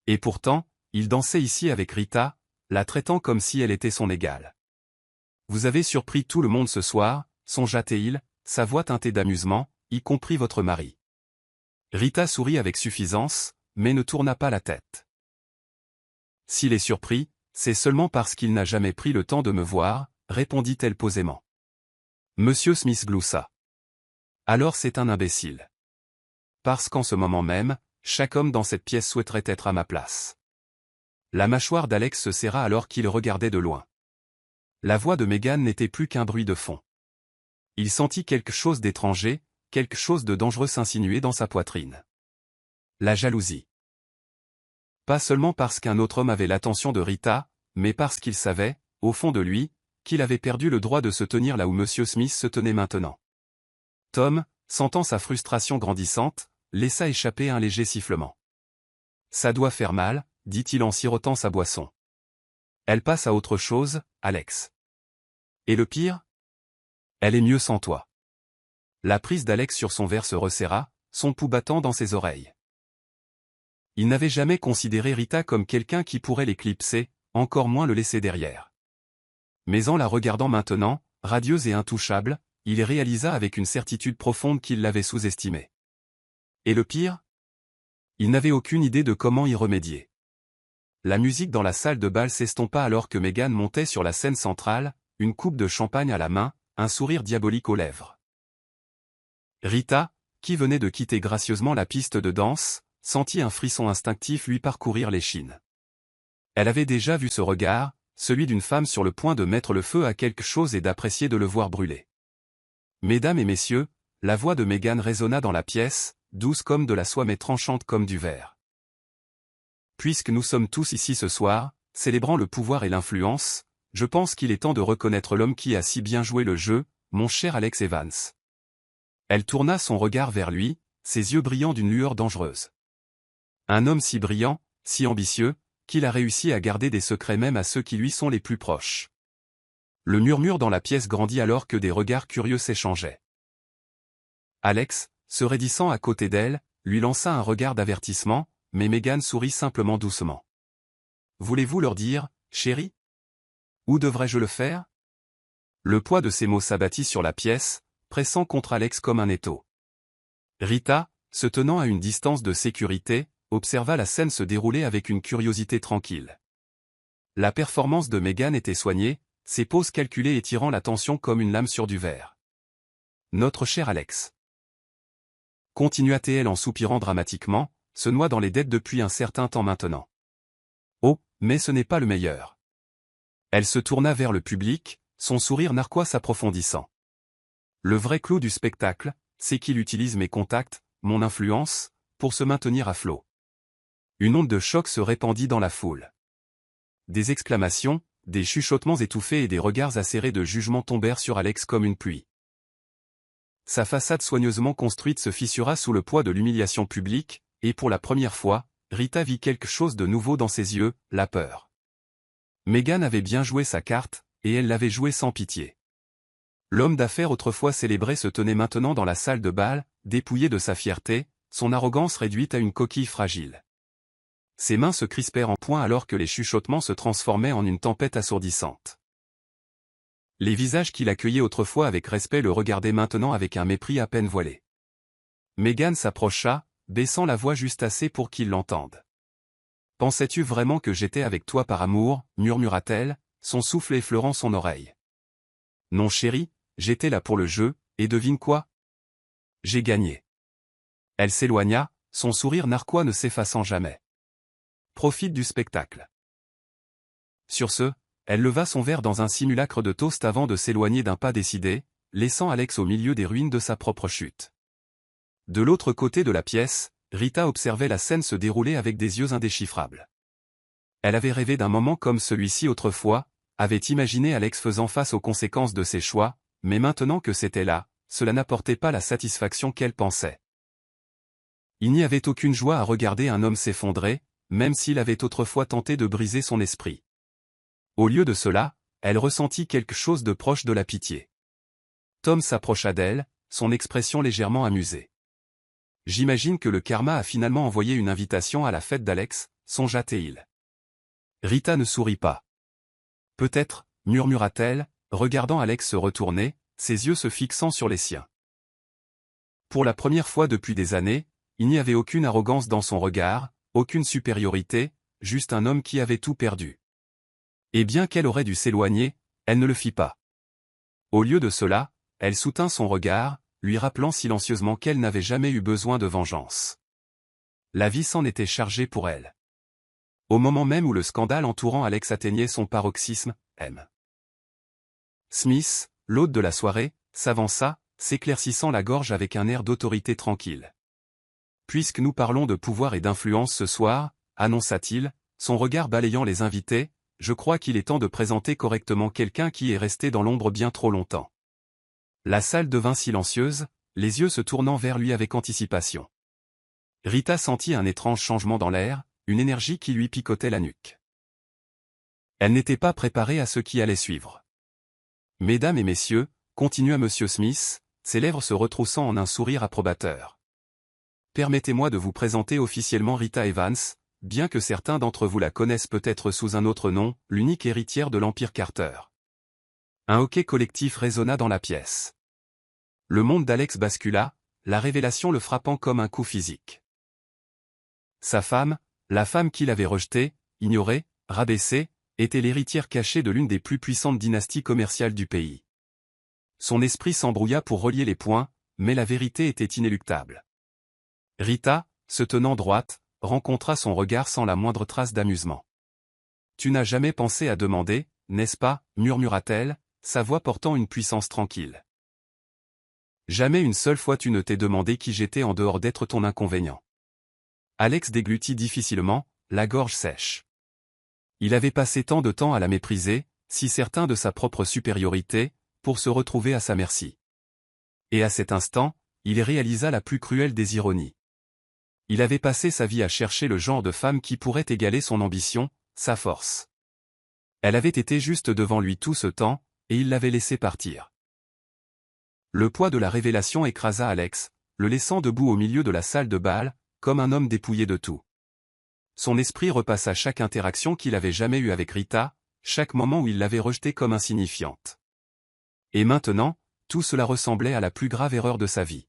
Et pourtant, il dansait ici avec Rita, la traitant comme si elle était son égale. « Vous avez surpris tout le monde ce soir », songea-t-il, sa voix teintée d'amusement, y compris votre mari. Rita sourit avec suffisance, mais ne tourna pas la tête. « S'il est surpris, c'est seulement parce qu'il n'a jamais pris le temps de me voir, » répondit-elle posément. Monsieur Smith gloussa. « Alors c'est un imbécile. Parce qu'en ce moment même, chaque homme dans cette pièce souhaiterait être à ma place. » La mâchoire d'Alex se serra alors qu'il regardait de loin. La voix de Meghan n'était plus qu'un bruit de fond. Il sentit quelque chose d'étranger, quelque chose de dangereux s'insinuer dans sa poitrine. La jalousie. Pas seulement parce qu'un autre homme avait l'attention de Rita, mais parce qu'il savait, au fond de lui, qu'il avait perdu le droit de se tenir là où M. Smith se tenait maintenant. Tom, sentant sa frustration grandissante, laissa échapper un léger sifflement. « Ça doit faire mal », dit-il en sirotant sa boisson. « Elle passe à autre chose, Alex. Et le pire ? Elle est mieux sans toi. » La prise d'Alex sur son verre se resserra, son pouls battant dans ses oreilles. Il n'avait jamais considéré Rita comme quelqu'un qui pourrait l'éclipser, encore moins le laisser derrière. Mais en la regardant maintenant, radieuse et intouchable, il réalisa avec une certitude profonde qu'il l'avait sous-estimée. Et le pire ? Il n'avait aucune idée de comment y remédier. La musique dans la salle de bal s'estompa alors que Meghan montait sur la scène centrale, une coupe de champagne à la main, un sourire diabolique aux lèvres. Rita, qui venait de quitter gracieusement la piste de danse, sentit un frisson instinctif lui parcourir l'échine. Elle avait déjà vu ce regard, celui d'une femme sur le point de mettre le feu à quelque chose et d'apprécier de le voir brûler. Mesdames et messieurs, la voix de Meghan résonna dans la pièce, douce comme de la soie mais tranchante comme du verre. Puisque nous sommes tous ici ce soir, célébrant le pouvoir et l'influence, je pense qu'il est temps de reconnaître l'homme qui a si bien joué le jeu, mon cher Alex Evans. Elle tourna son regard vers lui, ses yeux brillants d'une lueur dangereuse. Un homme si brillant, si ambitieux, qu'il a réussi à garder des secrets même à ceux qui lui sont les plus proches. Le murmure dans la pièce grandit alors que des regards curieux s'échangeaient. Alex, se raidissant à côté d'elle, lui lança un regard d'avertissement, mais Meghan sourit simplement doucement. « Voulez-vous leur dire, chérie ? Où devrais-je le faire? Le poids de ces mots s'abattit sur la pièce, pressant contre Alex comme un étau. Rita, se tenant à une distance de sécurité, observa la scène se dérouler avec une curiosité tranquille. La performance de Megan était soignée, ses poses calculées et tirant l'attention comme une lame sur du verre. Notre cher Alex, continua-t-elle en soupirant dramatiquement, se noie dans les dettes depuis un certain temps maintenant. Oh, mais ce n'est pas le meilleur. Elle se tourna vers le public, son sourire narquois s'approfondissant. Le vrai clou du spectacle, c'est qu'il utilise mes contacts, mon influence, pour se maintenir à flot. Une onde de choc se répandit dans la foule. Des exclamations, des chuchotements étouffés et des regards acérés de jugement tombèrent sur Alex comme une pluie. Sa façade soigneusement construite se fissura sous le poids de l'humiliation publique, et pour la première fois, Rita vit quelque chose de nouveau dans ses yeux, la peur. Megan avait bien joué sa carte, et elle l'avait jouée sans pitié. L'homme d'affaires autrefois célébré se tenait maintenant dans la salle de bal, dépouillé de sa fierté, son arrogance réduite à une coquille fragile. Ses mains se crispèrent en poing alors que les chuchotements se transformaient en une tempête assourdissante. Les visages qu'il accueillait autrefois avec respect le regardaient maintenant avec un mépris à peine voilé. Megan s'approcha, baissant la voix juste assez pour qu'il l'entende. « Pensais-tu vraiment que j'étais avec toi par amour » murmura-t-elle, son souffle effleurant son oreille. « Non chérie, j'étais là pour le jeu, et devine quoi? J'ai gagné. » Elle s'éloigna, son sourire narquois ne s'effaçant jamais. « Profite du spectacle. » Sur ce, elle leva son verre dans un simulacre de toast avant de s'éloigner d'un pas décidé, laissant Alex au milieu des ruines de sa propre chute. De l'autre côté de la pièce, Rita observait la scène se dérouler avec des yeux indéchiffrables. Elle avait rêvé d'un moment comme celui-ci autrefois, avait imaginé Alex faisant face aux conséquences de ses choix, mais maintenant que c'était là, cela n'apportait pas la satisfaction qu'elle pensait. Il n'y avait aucune joie à regarder un homme s'effondrer, même s'il avait autrefois tenté de briser son esprit. Au lieu de cela, elle ressentit quelque chose de proche de la pitié. Tom s'approcha d'elle, son expression légèrement amusée. « J'imagine que le karma a finalement envoyé une invitation à la fête d'Alex, songea-t-il. Rita ne sourit pas. « Peut-être, murmura-t-elle, regardant Alex se retourner, ses yeux se fixant sur les siens. Pour la première fois depuis des années, il n'y avait aucune arrogance dans son regard, aucune supériorité, juste un homme qui avait tout perdu. Et bien qu'elle aurait dû s'éloigner, elle ne le fit pas. Au lieu de cela, elle soutint son regard, lui rappelant silencieusement qu'elle n'avait jamais eu besoin de vengeance. La vie s'en était chargée pour elle. Au moment même où le scandale entourant Alex atteignait son paroxysme, M. Smith, l'hôte de la soirée, s'avança, s'éclaircissant la gorge avec un air d'autorité tranquille. « Puisque nous parlons de pouvoir et d'influence ce soir, annonça-t-il, son regard balayant les invités, je crois qu'il est temps de présenter correctement quelqu'un qui est resté dans l'ombre bien trop longtemps. » La salle devint silencieuse, les yeux se tournant vers lui avec anticipation. Rita sentit un étrange changement dans l'air, une énergie qui lui picotait la nuque. Elle n'était pas préparée à ce qui allait suivre. « Mesdames et messieurs, continua M. Smith, ses lèvres se retroussant en un sourire approbateur. Permettez-moi de vous présenter officiellement Rita Evans, bien que certains d'entre vous la connaissent peut-être sous un autre nom, l'unique héritière de l'Empire Carter. » Un hoquet collectif résonna dans la pièce. Le monde d'Alex bascula, la révélation le frappant comme un coup physique. Sa femme, la femme qu'il avait rejetée, ignorée, rabaissée, était l'héritière cachée de l'une des plus puissantes dynasties commerciales du pays. Son esprit s'embrouilla pour relier les points, mais la vérité était inéluctable. Rita, se tenant droite, rencontra son regard sans la moindre trace d'amusement. « Tu n'as jamais pensé à demander, n'est-ce pas » murmura-t-elle, sa voix portant une puissance tranquille. « Jamais une seule fois tu ne t'es demandé qui j'étais en dehors d'être ton inconvénient. » Alex déglutit difficilement, la gorge sèche. Il avait passé tant de temps à la mépriser, si certain de sa propre supériorité, pour se retrouver à sa merci. Et à cet instant, il réalisa la plus cruelle des ironies. Il avait passé sa vie à chercher le genre de femme qui pourrait égaler son ambition, sa force. Elle avait été juste devant lui tout ce temps, et il l'avait laissée partir. Le poids de la révélation écrasa Alex, le laissant debout au milieu de la salle de bal, comme un homme dépouillé de tout. Son esprit repassa chaque interaction qu'il avait jamais eue avec Rita, chaque moment où il l'avait rejetée comme insignifiante. Et maintenant, tout cela ressemblait à la plus grave erreur de sa vie.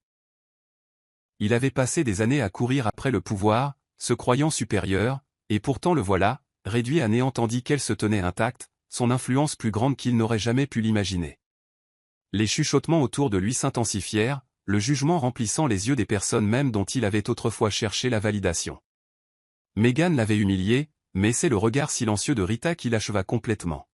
Il avait passé des années à courir après le pouvoir, se croyant supérieur, et pourtant le voilà, réduit à néant tandis qu'elle se tenait intacte, son influence plus grande qu'il n'aurait jamais pu l'imaginer. Les chuchotements autour de lui s'intensifièrent, le jugement remplissant les yeux des personnes même dont il avait autrefois cherché la validation. Meghan l'avait humilié, mais c'est le regard silencieux de Rita qui l'acheva complètement.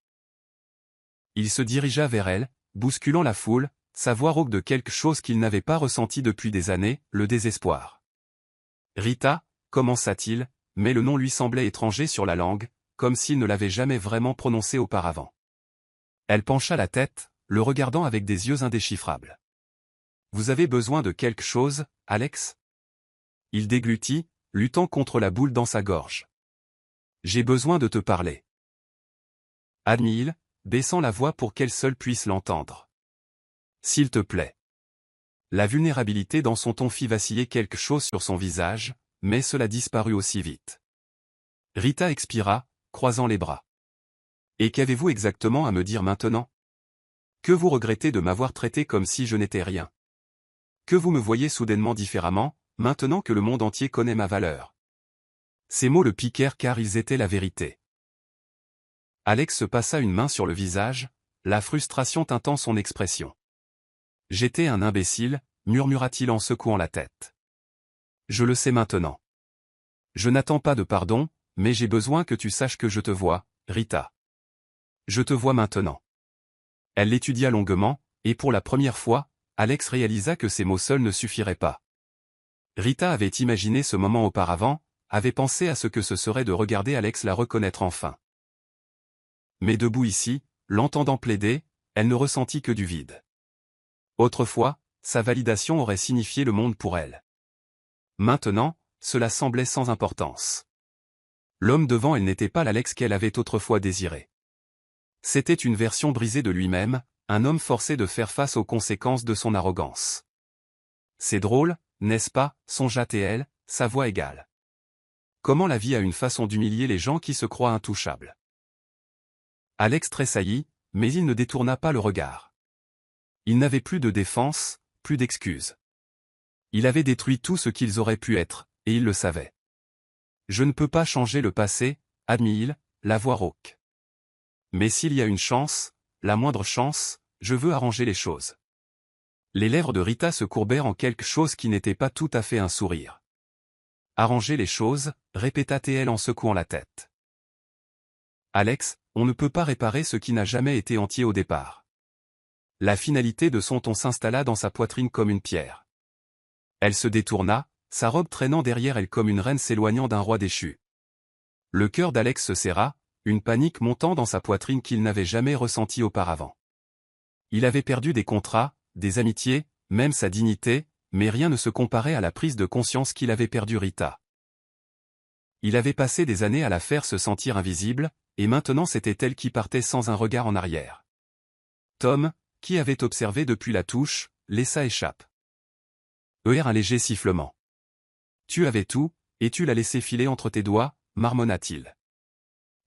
Il se dirigea vers elle, bousculant la foule, sa voix rauque de quelque chose qu'il n'avait pas ressenti depuis des années, le désespoir. « Rita » commença-t-il, mais le nom lui semblait étranger sur la langue, comme s'il ne l'avait jamais vraiment prononcé auparavant. Elle pencha la tête, le regardant avec des yeux indéchiffrables. « Vous avez besoin de quelque chose, Alex ?» Il déglutit, luttant contre la boule dans sa gorge. « J'ai besoin de te parler. » Admit-il, baissant la voix pour qu'elle seule puisse l'entendre. « S'il te plaît. » La vulnérabilité dans son ton fit vaciller quelque chose sur son visage, mais cela disparut aussi vite. Rita expira, croisant les bras. « Et qu'avez-vous exactement à me dire maintenant? Que vous regrettez de m'avoir traité comme si je n'étais rien? Que vous me voyez soudainement différemment, maintenant que le monde entier connaît ma valeur? » Ces mots le piquèrent car ils étaient la vérité. Alex se passa une main sur le visage, la frustration teintant son expression. « J'étais un imbécile, murmura-t-il en secouant la tête. Je le sais maintenant. Je n'attends pas de pardon, mais j'ai besoin que tu saches que je te vois, Rita. Je te vois maintenant. Elle l'étudia longuement, et pour la première fois, Alex réalisa que ces mots seuls ne suffiraient pas. Rita avait imaginé ce moment auparavant, avait pensé à ce que ce serait de regarder Alex la reconnaître enfin. Mais debout ici, l'entendant plaider, elle ne ressentit que du vide. Autrefois, sa validation aurait signifié le monde pour elle. Maintenant, cela semblait sans importance. L'homme devant elle n'était pas l'Alex qu'elle avait autrefois désiré. C'était une version brisée de lui-même, un homme forcé de faire face aux conséquences de son arrogance. C'est drôle, n'est-ce pas, songea-t-elle, sa voix égale. Comment la vie a une façon d'humilier les gens qui se croient intouchables. Alex tressaillit, mais il ne détourna pas le regard. Il n'avait plus de défense, plus d'excuses. Il avait détruit tout ce qu'ils auraient pu être, et il le savait. Je ne peux pas changer le passé, admit-il, la voix rauque. Mais s'il y a une chance, la moindre chance, je veux arranger les choses. Les lèvres de Rita se courbèrent en quelque chose qui n'était pas tout à fait un sourire. Arranger les choses, répéta-t-elle en secouant la tête. Alex, on ne peut pas réparer ce qui n'a jamais été entier au départ. La finalité de son ton s'installa dans sa poitrine comme une pierre. Elle se détourna, sa robe traînant derrière elle comme une reine s'éloignant d'un roi déchu. Le cœur d'Alex se serra, une panique montant dans sa poitrine qu'il n'avait jamais ressentie auparavant. Il avait perdu des contrats, des amitiés, même sa dignité, mais rien ne se comparait à la prise de conscience qu'il avait perdu Rita. Il avait passé des années à la faire se sentir invisible, et maintenant c'était elle qui partait sans un regard en arrière. Tom, qui avait observé depuis la touche, laissa échappe. Un léger sifflement. Tu avais tout, et tu l'as laissé filer entre tes doigts, marmonna-t-il.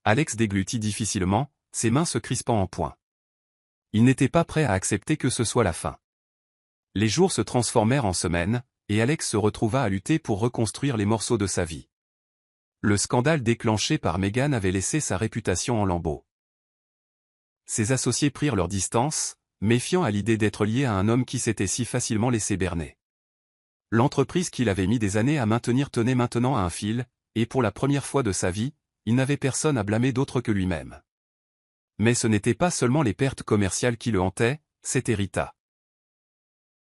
Alex déglutit difficilement, ses mains se crispant en poing. Il n'était pas prêt à accepter que ce soit la fin. Les jours se transformèrent en semaines, et Alex se retrouva à lutter pour reconstruire les morceaux de sa vie. Le scandale déclenché par Meghan avait laissé sa réputation en lambeaux. Ses associés prirent leur distance, méfiant à l'idée d'être lié à un homme qui s'était si facilement laissé berner. L'entreprise qu'il avait mis des années à maintenir tenait maintenant à un fil, et pour la première fois de sa vie, il n'avait personne à blâmer d'autre que lui-même. Mais ce n'était pas seulement les pertes commerciales qui le hantaient, c'était Rita.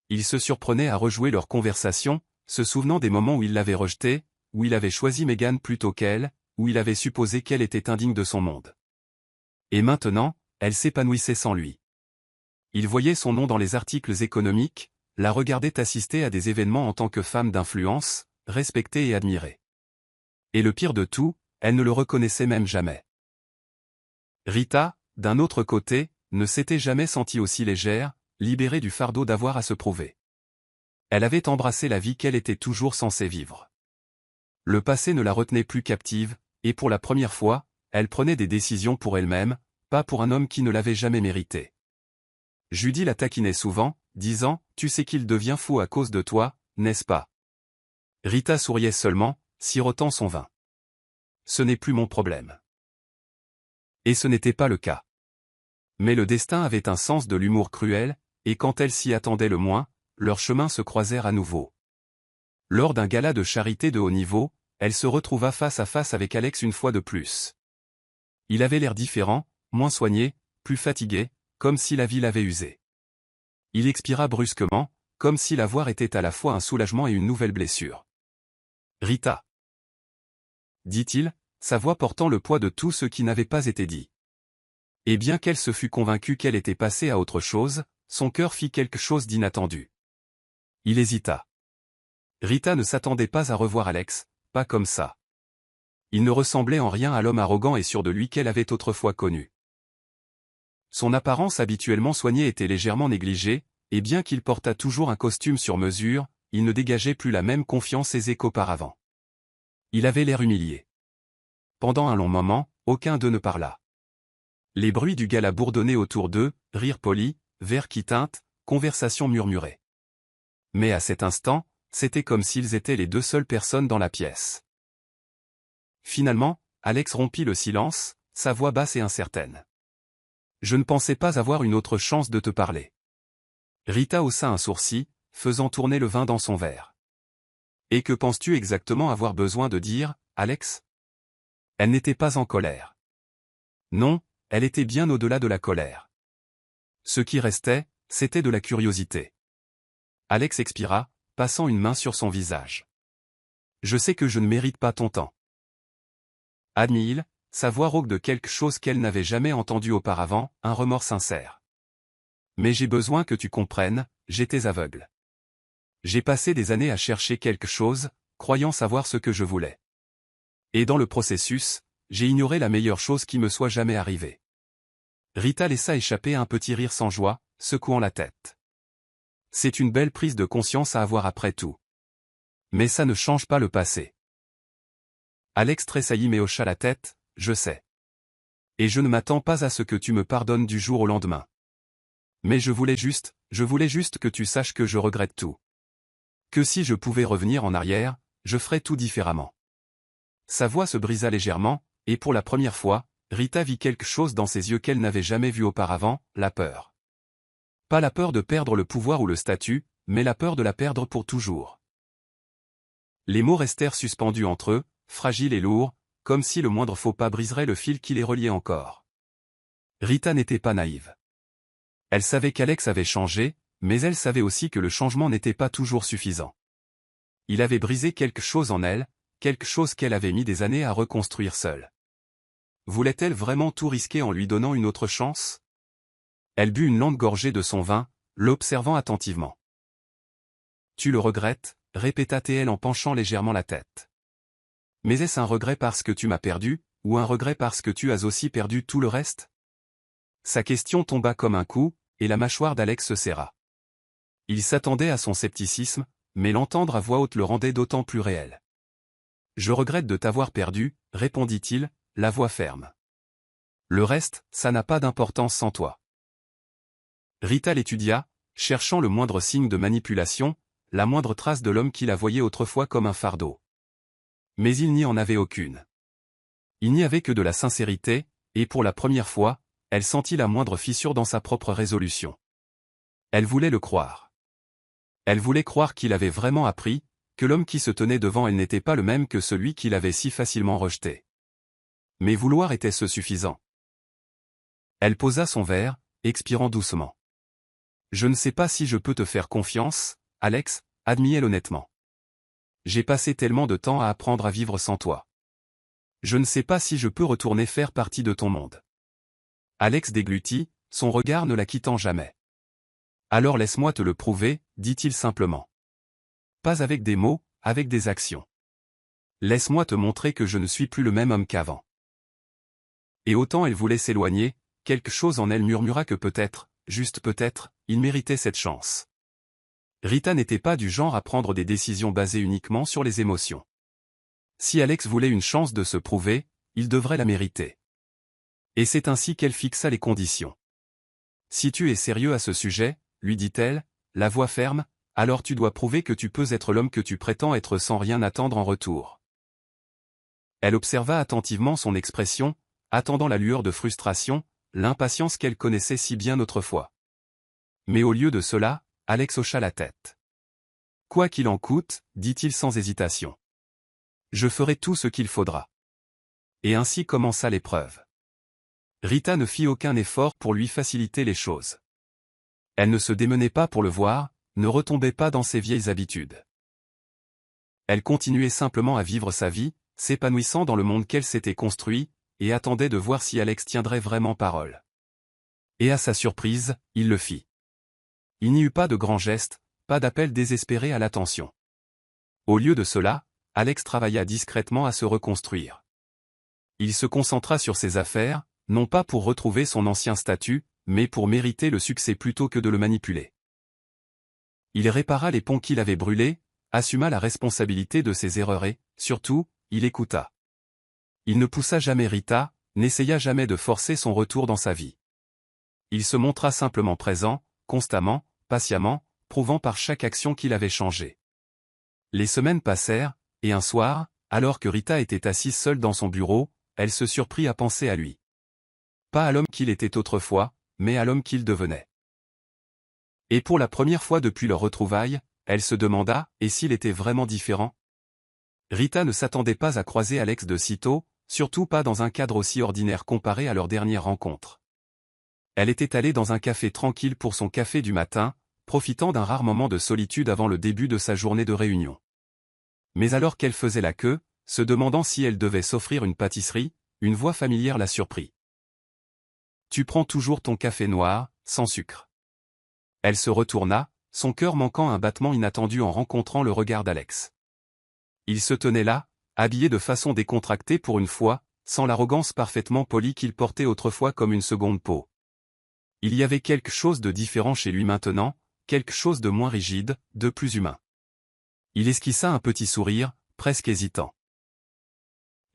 Il se surprenait à rejouer leur conversation, se souvenant des moments où il l'avait rejetée, où il avait choisi Meghan plutôt qu'elle, où il avait supposé qu'elle était indigne de son monde. Et maintenant, elle s'épanouissait sans lui. Il voyait son nom dans les articles économiques, la regardait assister à des événements en tant que femme d'influence, respectée et admirée. Et le pire de tout, elle ne le reconnaissait même jamais. Rita, d'un autre côté, ne s'était jamais sentie aussi légère, libérée du fardeau d'avoir à se prouver. Elle avait embrassé la vie qu'elle était toujours censée vivre. Le passé ne la retenait plus captive, et pour la première fois, elle prenait des décisions pour elle-même, pas pour un homme qui ne l'avait jamais mérité. Judy la taquinait souvent, disant « Tu sais qu'il devient fou à cause de toi, n'est-ce pas ?» Rita souriait seulement, sirotant son vin. « Ce n'est plus mon problème. » Et ce n'était pas le cas. Mais le destin avait un sens de l'humour cruel, et quand elle s'y attendait le moins, leurs chemins se croisèrent à nouveau. Lors d'un gala de charité de haut niveau, elle se retrouva face à face avec Alex une fois de plus. Il avait l'air différent, moins soigné, plus fatigué, comme si la vie l'avait usé. Il expira brusquement, comme si la voir était à la fois un soulagement et une nouvelle blessure. « Rita !» dit-il, sa voix portant le poids de tout ce qui n'avait pas été dit. Et bien qu'elle se fût convaincue qu'elle était passée à autre chose, son cœur fit quelque chose d'inattendu. Il hésita. Rita ne s'attendait pas à revoir Alex, pas comme ça. Il ne ressemblait en rien à l'homme arrogant et sûr de lui qu'elle avait autrefois connu. Son apparence habituellement soignée était légèrement négligée, et bien qu'il portât toujours un costume sur mesure, il ne dégageait plus la même confiance aisée qu'auparavant. Il avait l'air humilié. Pendant un long moment, aucun d'eux ne parla. Les bruits du gala bourdonnaient autour d'eux, rires polis, verres qui tintent, conversations murmurées. Mais à cet instant, c'était comme s'ils étaient les deux seules personnes dans la pièce. Finalement, Alex rompit le silence, sa voix basse et incertaine. « Je ne pensais pas avoir une autre chance de te parler. » Rita haussa un sourcil, faisant tourner le vin dans son verre. « Et que penses-tu exactement avoir besoin de dire, Alex ?» Elle n'était pas en colère. Non, elle était bien au-delà de la colère. Ce qui restait, c'était de la curiosité. Alex expira, passant une main sur son visage. « Je sais que je ne mérite pas ton temps. » Admit-il, sa voix rauque de quelque chose qu'elle n'avait jamais entendu auparavant, un remords sincère. « Mais j'ai besoin que tu comprennes, j'étais aveugle. J'ai passé des années à chercher quelque chose, croyant savoir ce que je voulais. Et dans le processus, j'ai ignoré la meilleure chose qui me soit jamais arrivée. » Rita laissa échapper un petit rire sans joie, secouant la tête. « C'est une belle prise de conscience à avoir après tout. Mais ça ne change pas le passé. » Alex tressaillit mais hocha la tête, « Je sais. Et je ne m'attends pas à ce que tu me pardonnes du jour au lendemain. Mais je voulais juste que tu saches que je regrette tout. Que si je pouvais revenir en arrière, je ferais tout différemment. » Sa voix se brisa légèrement, et pour la première fois, Rita vit quelque chose dans ses yeux qu'elle n'avait jamais vu auparavant, la peur. Pas la peur de perdre le pouvoir ou le statut, mais la peur de la perdre pour toujours. Les mots restèrent suspendus entre eux, fragiles et lourds, comme si le moindre faux pas briserait le fil qui les reliait encore. Rita n'était pas naïve. Elle savait qu'Alex avait changé, mais elle savait aussi que le changement n'était pas toujours suffisant. Il avait brisé quelque chose en elle, quelque chose qu'elle avait mis des années à reconstruire seule. Voulait-elle vraiment tout risquer en lui donnant une autre chance? Elle but une longue gorgée de son vin, l'observant attentivement. « Tu le regrettes ?» répéta-t-elle en penchant légèrement la tête. « Mais est-ce un regret parce que tu m'as perdu, ou un regret parce que tu as aussi perdu tout le reste ?» Sa question tomba comme un coup, et la mâchoire d'Alex se serra. Il s'attendait à son scepticisme, mais l'entendre à voix haute le rendait d'autant plus réel. « Je regrette de t'avoir perdu, » répondit-il, la voix ferme. « Le reste, ça n'a pas d'importance sans toi. » Rita l'étudia, cherchant le moindre signe de manipulation, la moindre trace de l'homme qui la voyait autrefois comme un fardeau. Mais il n'y en avait aucune. Il n'y avait que de la sincérité, et pour la première fois, elle sentit la moindre fissure dans sa propre résolution. Elle voulait le croire. Elle voulait croire qu'il avait vraiment appris, que l'homme qui se tenait devant elle n'était pas le même que celui qu'il avait si facilement rejeté. Mais vouloir était-ce suffisant? Elle posa son verre, expirant doucement. « Je ne sais pas si je peux te faire confiance, Alex, » admit-elle honnêtement. « J'ai passé tellement de temps à apprendre à vivre sans toi. Je ne sais pas si je peux retourner faire partie de ton monde. » Alex déglutit, son regard ne la quittant jamais. « Alors laisse-moi te le prouver, » dit-il simplement. « Pas avec des mots, avec des actions. Laisse-moi te montrer que je ne suis plus le même homme qu'avant. » Et autant elle voulait s'éloigner, quelque chose en elle murmura que peut-être, juste peut-être, il méritait cette chance. Rita n'était pas du genre à prendre des décisions basées uniquement sur les émotions. Si Alex voulait une chance de se prouver, il devrait la mériter. Et c'est ainsi qu'elle fixa les conditions. Si tu es sérieux à ce sujet, lui dit-elle, la voix ferme, alors tu dois prouver que tu peux être l'homme que tu prétends être sans rien attendre en retour. Elle observa attentivement son expression, attendant la lueur de frustration, l'impatience qu'elle connaissait si bien autrefois. Mais au lieu de cela, Alex hocha la tête. Quoi qu'il en coûte, dit-il sans hésitation. Je ferai tout ce qu'il faudra. Et ainsi commença l'épreuve. Rita ne fit aucun effort pour lui faciliter les choses. Elle ne se démenait pas pour le voir, ne retombait pas dans ses vieilles habitudes. Elle continuait simplement à vivre sa vie, s'épanouissant dans le monde qu'elle s'était construit, et attendait de voir si Alex tiendrait vraiment parole. Et à sa surprise, il le fit. Il n'y eut pas de grand geste, pas d'appel désespéré à l'attention. Au lieu de cela, Alex travailla discrètement à se reconstruire. Il se concentra sur ses affaires, non pas pour retrouver son ancien statut, mais pour mériter le succès plutôt que de le manipuler. Il répara les ponts qu'il avait brûlés, assuma la responsabilité de ses erreurs et, surtout, il écouta. Il ne poussa jamais Rita, n'essaya jamais de forcer son retour dans sa vie. Il se montra simplement présent, constamment, patiemment, prouvant par chaque action qu'il avait changé. Les semaines passèrent, et un soir, alors que Rita était assise seule dans son bureau, elle se surprit à penser à lui. Pas à l'homme qu'il était autrefois, mais à l'homme qu'il devenait. Et pour la première fois depuis leur retrouvaille, elle se demanda, et s'il était vraiment différent? Rita ne s'attendait pas à croiser Alex de sitôt, surtout pas dans un cadre aussi ordinaire comparé à leur dernière rencontre. Elle était allée dans un café tranquille pour son café du matin, profitant d'un rare moment de solitude avant le début de sa journée de réunion. Mais alors qu'elle faisait la queue, se demandant si elle devait s'offrir une pâtisserie, une voix familière la surprit. « Tu prends toujours ton café noir, sans sucre. » Elle se retourna, son cœur manquant un battement inattendu en rencontrant le regard d'Alex. Il se tenait là, habillé de façon décontractée pour une fois, sans l'arrogance parfaitement polie qu'il portait autrefois comme une seconde peau. Il y avait quelque chose de différent chez lui maintenant, quelque chose de moins rigide, de plus humain. Il esquissa un petit sourire, presque hésitant.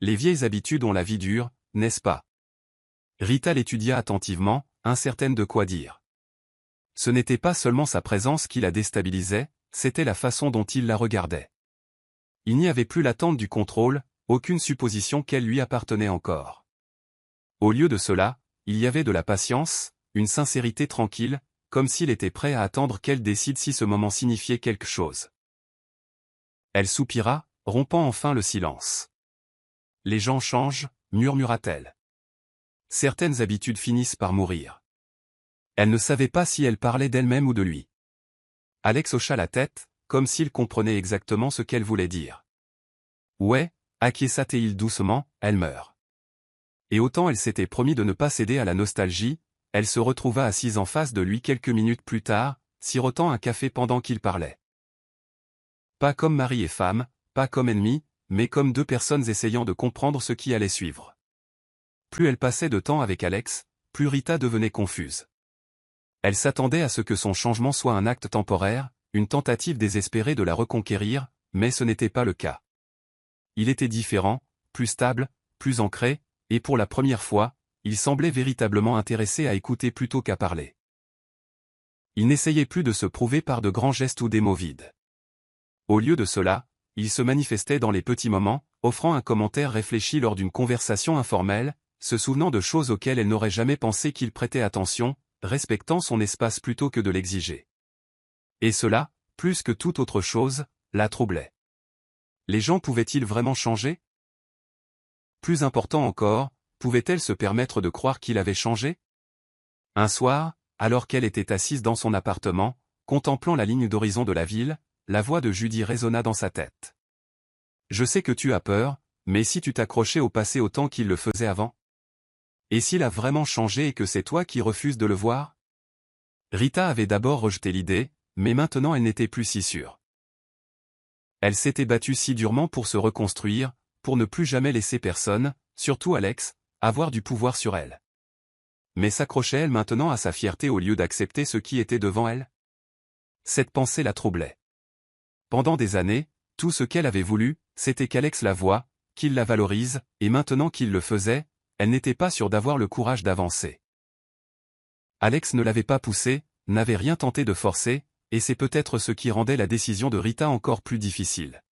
Les vieilles habitudes ont la vie dure, n'est-ce pas? Rita l'étudia attentivement, incertaine de quoi dire. Ce n'était pas seulement sa présence qui la déstabilisait, c'était la façon dont il la regardait. Il n'y avait plus l'attente du contrôle, aucune supposition qu'elle lui appartenait encore. Au lieu de cela, il y avait de la patience, une sincérité tranquille, comme s'il était prêt à attendre qu'elle décide si ce moment signifiait quelque chose. Elle soupira, rompant enfin le silence. Les gens changent, murmura-t-elle. Certaines habitudes finissent par mourir. Elle ne savait pas si elle parlait d'elle-même ou de lui. Alex hocha la tête, comme s'il comprenait exactement ce qu'elle voulait dire. Ouais, acquiesça-t-il doucement, elle meurt. Et autant elle s'était promis de ne pas céder à la nostalgie, elle se retrouva assise en face de lui quelques minutes plus tard, sirotant un café pendant qu'il parlait. Pas comme mari et femme, pas comme ennemis, mais comme deux personnes essayant de comprendre ce qui allait suivre. Plus elle passait de temps avec Alex, plus Rita devenait confuse. Elle s'attendait à ce que son changement soit un acte temporaire, une tentative désespérée de la reconquérir, mais ce n'était pas le cas. Il était différent, plus stable, plus ancré, et pour la première fois, il semblait véritablement intéressé à écouter plutôt qu'à parler. Il n'essayait plus de se prouver par de grands gestes ou des mots vides. Au lieu de cela, il se manifestait dans les petits moments, offrant un commentaire réfléchi lors d'une conversation informelle, se souvenant de choses auxquelles elle n'aurait jamais pensé qu'il prêtait attention, respectant son espace plutôt que de l'exiger. Et cela, plus que toute autre chose, la troublait. Les gens pouvaient-ils vraiment changer? Plus important encore, pouvait-elle se permettre de croire qu'il avait changé? Un soir, alors qu'elle était assise dans son appartement, contemplant la ligne d'horizon de la ville, la voix de Judy résonna dans sa tête. Je sais que tu as peur, mais si tu t'accrochais au passé autant qu'il le faisait avant? Et s'il a vraiment changé et que c'est toi qui refuses de le voir? Rita avait d'abord rejeté l'idée, mais maintenant elle n'était plus si sûre. Elle s'était battue si durement pour se reconstruire, pour ne plus jamais laisser personne, surtout Alex, avoir du pouvoir sur elle. Mais s'accrochait-elle maintenant à sa fierté au lieu d'accepter ce qui était devant elle? Cette pensée la troublait. Pendant des années, tout ce qu'elle avait voulu, c'était qu'Alex la voie, qu'il la valorise, et maintenant qu'il le faisait, elle n'était pas sûre d'avoir le courage d'avancer. Alex ne l'avait pas poussée, n'avait rien tenté de forcer, et c'est peut-être ce qui rendait la décision de Rita encore plus difficile.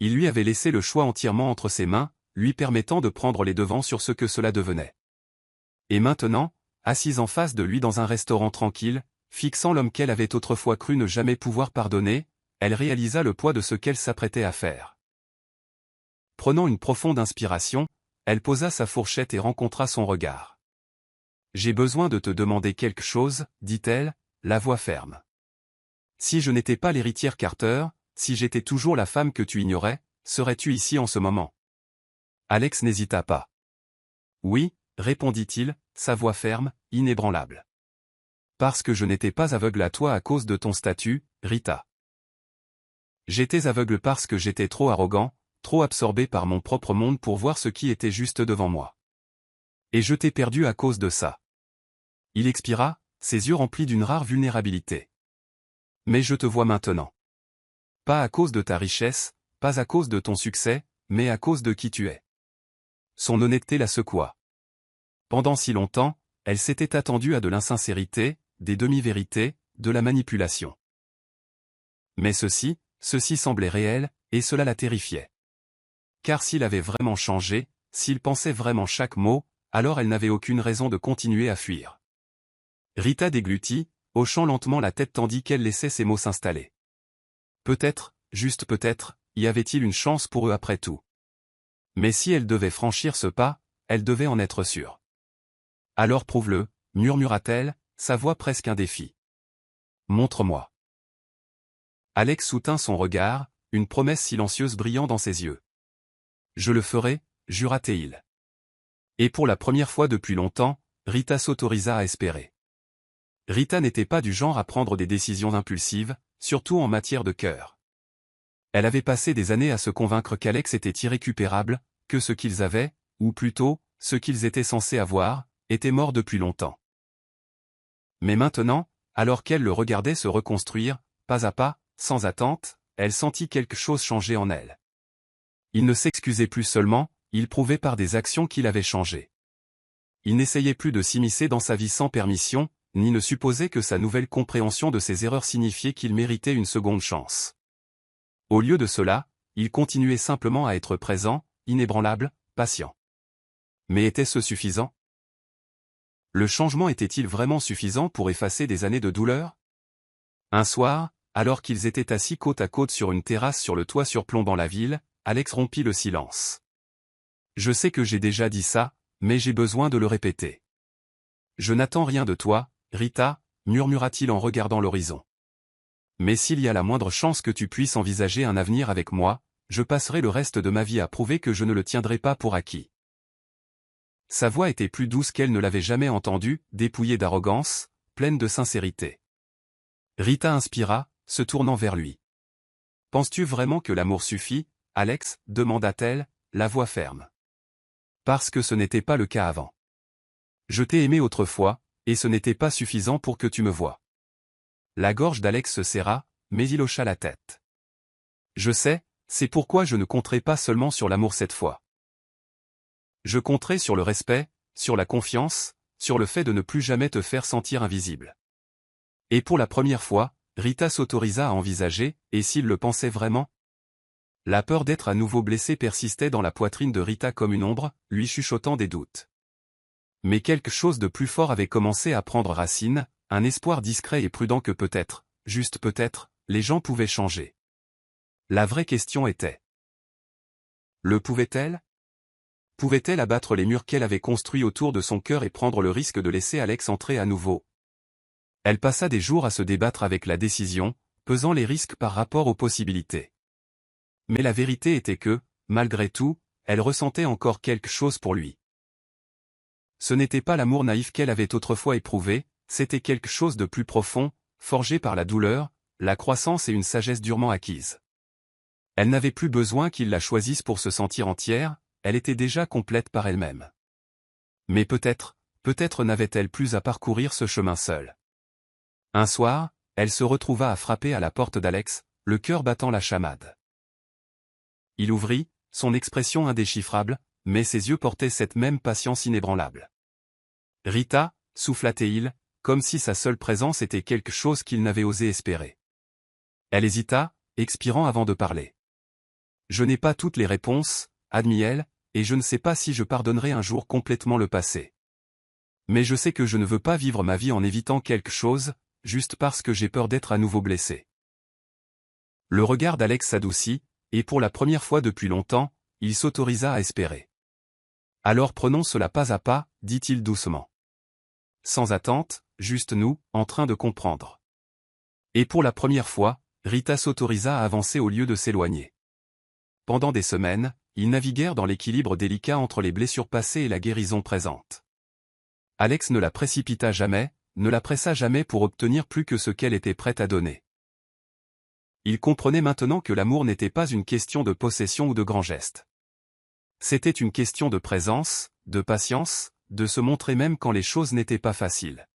Il lui avait laissé le choix entièrement entre ses mains, lui permettant de prendre les devants sur ce que cela devenait. Et maintenant, assise en face de lui dans un restaurant tranquille, fixant l'homme qu'elle avait autrefois cru ne jamais pouvoir pardonner, elle réalisa le poids de ce qu'elle s'apprêtait à faire. Prenant une profonde inspiration, elle posa sa fourchette et rencontra son regard. « J'ai besoin de te demander quelque chose, dit-elle, la voix ferme. Si je n'étais pas l'héritière Carter, si j'étais toujours la femme que tu ignorais, serais-tu ici en ce moment ?» Alex n'hésita pas. « Oui, » répondit-il, sa voix ferme, inébranlable. « Parce que je n'étais pas aveugle à toi à cause de ton statut, Rita. J'étais aveugle parce que j'étais trop arrogant, trop absorbé par mon propre monde pour voir ce qui était juste devant moi. Et je t'ai perdu à cause de ça. » Il expira, ses yeux remplis d'une rare vulnérabilité. « Mais je te vois maintenant. Pas à cause de ta richesse, pas à cause de ton succès, mais à cause de qui tu es. » Son honnêteté la secoua. Pendant si longtemps, elle s'était attendue à de l'insincérité, des demi-vérités, de la manipulation. Mais ceci semblait réel, et cela la terrifiait. Car s'il avait vraiment changé, s'il pensait vraiment chaque mot, alors elle n'avait aucune raison de continuer à fuir. Rita déglutit, hochant lentement la tête tandis qu'elle laissait ses mots s'installer. Peut-être, juste peut-être, y avait-il une chance pour eux après tout. Mais si elle devait franchir ce pas, elle devait en être sûre. Alors prouve-le, murmura-t-elle, sa voix presque un défi. Montre-moi. Alex soutint son regard, une promesse silencieuse brillant dans ses yeux. Je le ferai, jura-t-il. Et pour la première fois depuis longtemps, Rita s'autorisa à espérer. Rita n'était pas du genre à prendre des décisions impulsives, surtout en matière de cœur. Elle avait passé des années à se convaincre qu'Alex était irrécupérable, que ce qu'ils avaient, ou plutôt, ce qu'ils étaient censés avoir, était mort depuis longtemps. Mais maintenant, alors qu'elle le regardait se reconstruire, pas à pas, sans attente, elle sentit quelque chose changer en elle. Il ne s'excusait plus seulement, il prouvait par des actions qu'il avait changé. Il n'essayait plus de s'immiscer dans sa vie sans permission, ni ne supposait que sa nouvelle compréhension de ses erreurs signifiait qu'il méritait une seconde chance. Au lieu de cela, il continuait simplement à être présent, inébranlable, patient. Mais était-ce suffisant? Le changement était-il vraiment suffisant pour effacer des années de douleur? Un soir, alors qu'ils étaient assis côte à côte sur une terrasse sur le toit surplombant la ville, Alex rompit le silence. « Je sais que j'ai déjà dit ça, mais j'ai besoin de le répéter. Je n'attends rien de toi, Rita, murmura-t-il en regardant l'horizon. Mais s'il y a la moindre chance que tu puisses envisager un avenir avec moi, je passerai le reste de ma vie à prouver que je ne le tiendrai pas pour acquis. » Sa voix était plus douce qu'elle ne l'avait jamais entendue, dépouillée d'arrogance, pleine de sincérité. Rita inspira, se tournant vers lui. « Penses-tu vraiment que l'amour suffit, Alex ?» demanda-t-elle, la voix ferme. « Parce que ce n'était pas le cas avant. Je t'ai aimé autrefois, et ce n'était pas suffisant pour que tu me voies. » La gorge d'Alex se serra, mais il hocha la tête. « Je sais, c'est pourquoi je ne compterai pas seulement sur l'amour cette fois. Je compterai sur le respect, sur la confiance, sur le fait de ne plus jamais te faire sentir invisible. » Et pour la première fois, Rita s'autorisa à envisager, et s'il le pensait vraiment? La peur d'être à nouveau blessée persistait dans la poitrine de Rita comme une ombre, lui chuchotant des doutes. Mais quelque chose de plus fort avait commencé à prendre racine, un espoir discret et prudent que peut-être, juste peut-être, les gens pouvaient changer. La vraie question était: le pouvait-elle? Pouvait-elle abattre les murs qu'elle avait construits autour de son cœur et prendre le risque de laisser Alex entrer à nouveau? Elle passa des jours à se débattre avec la décision, pesant les risques par rapport aux possibilités. Mais la vérité était que, malgré tout, elle ressentait encore quelque chose pour lui. Ce n'était pas l'amour naïf qu'elle avait autrefois éprouvé, c'était quelque chose de plus profond, forgé par la douleur, la croissance et une sagesse durement acquise. Elle n'avait plus besoin qu'il la choisisse pour se sentir entière, elle était déjà complète par elle-même. Mais peut-être n'avait-elle plus à parcourir ce chemin seule. Un soir, elle se retrouva à frapper à la porte d'Alex, le cœur battant la chamade. Il ouvrit, son expression indéchiffrable, mais ses yeux portaient cette même patience inébranlable. Rita, souffla-t-il, comme si sa seule présence était quelque chose qu'il n'avait osé espérer. Elle hésita, expirant avant de parler. Je n'ai pas toutes les réponses, admit-elle, et je ne sais pas si je pardonnerai un jour complètement le passé. Mais je sais que je ne veux pas vivre ma vie en évitant quelque chose, juste parce que j'ai peur d'être à nouveau blessé. Le regard d'Alex s'adoucit, et pour la première fois depuis longtemps, il s'autorisa à espérer. Alors prenons cela pas à pas, dit-il doucement. Sans attente, juste nous, en train de comprendre. Et pour la première fois, Rita s'autorisa à avancer au lieu de s'éloigner. Pendant des semaines, ils naviguèrent dans l'équilibre délicat entre les blessures passées et la guérison présente. Alex ne la précipita jamais, ne la pressa jamais pour obtenir plus que ce qu'elle était prête à donner. Il comprenait maintenant que l'amour n'était pas une question de possession ou de grands gestes. C'était une question de présence, de patience, de se montrer même quand les choses n'étaient pas faciles.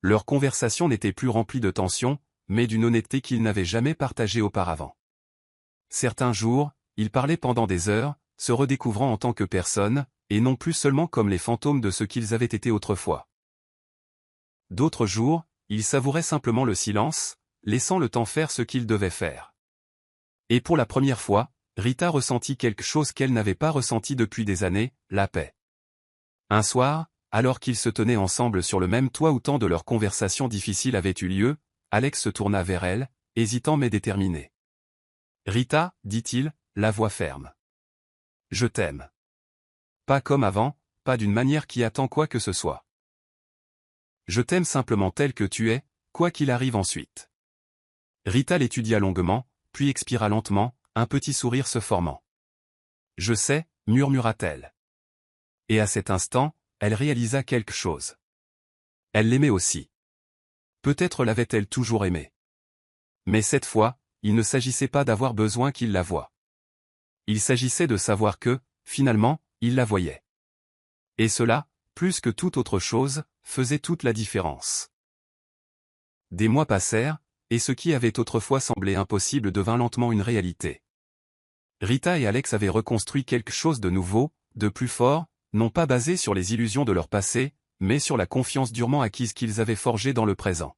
Leur conversation n'était plus remplie de tension, mais d'une honnêteté qu'ils n'avaient jamais partagée auparavant. Certains jours, ils parlaient pendant des heures, se redécouvrant en tant que personnes, et non plus seulement comme les fantômes de ce qu'ils avaient été autrefois. D'autres jours, ils savouraient simplement le silence, laissant le temps faire ce qu'il devait faire. Et pour la première fois, Rita ressentit quelque chose qu'elle n'avait pas ressenti depuis des années, la paix. Un soir, alors qu'ils se tenaient ensemble sur le même toit où tant de leurs conversations difficiles avaient eu lieu, Alex se tourna vers elle, hésitant mais déterminé. « Rita, dit-il, la voix ferme. Je t'aime. Pas comme avant, pas d'une manière qui attend quoi que ce soit. Je t'aime simplement tel que tu es, quoi qu'il arrive ensuite. » Rita l'étudia longuement, puis expira lentement, un petit sourire se formant. « Je sais, murmura-t-elle. » Et à cet instant, elle réalisa quelque chose. Elle l'aimait aussi. Peut-être l'avait-elle toujours aimé. Mais cette fois, il ne s'agissait pas d'avoir besoin qu'il la voie. Il s'agissait de savoir que, finalement, il la voyait. Et cela, plus que toute autre chose, faisait toute la différence. Des mois passèrent, et ce qui avait autrefois semblé impossible devint lentement une réalité. Rita et Alex avaient reconstruit quelque chose de nouveau, de plus fort, non pas basé sur les illusions de leur passé, mais sur la confiance durement acquise qu'ils avaient forgée dans le présent.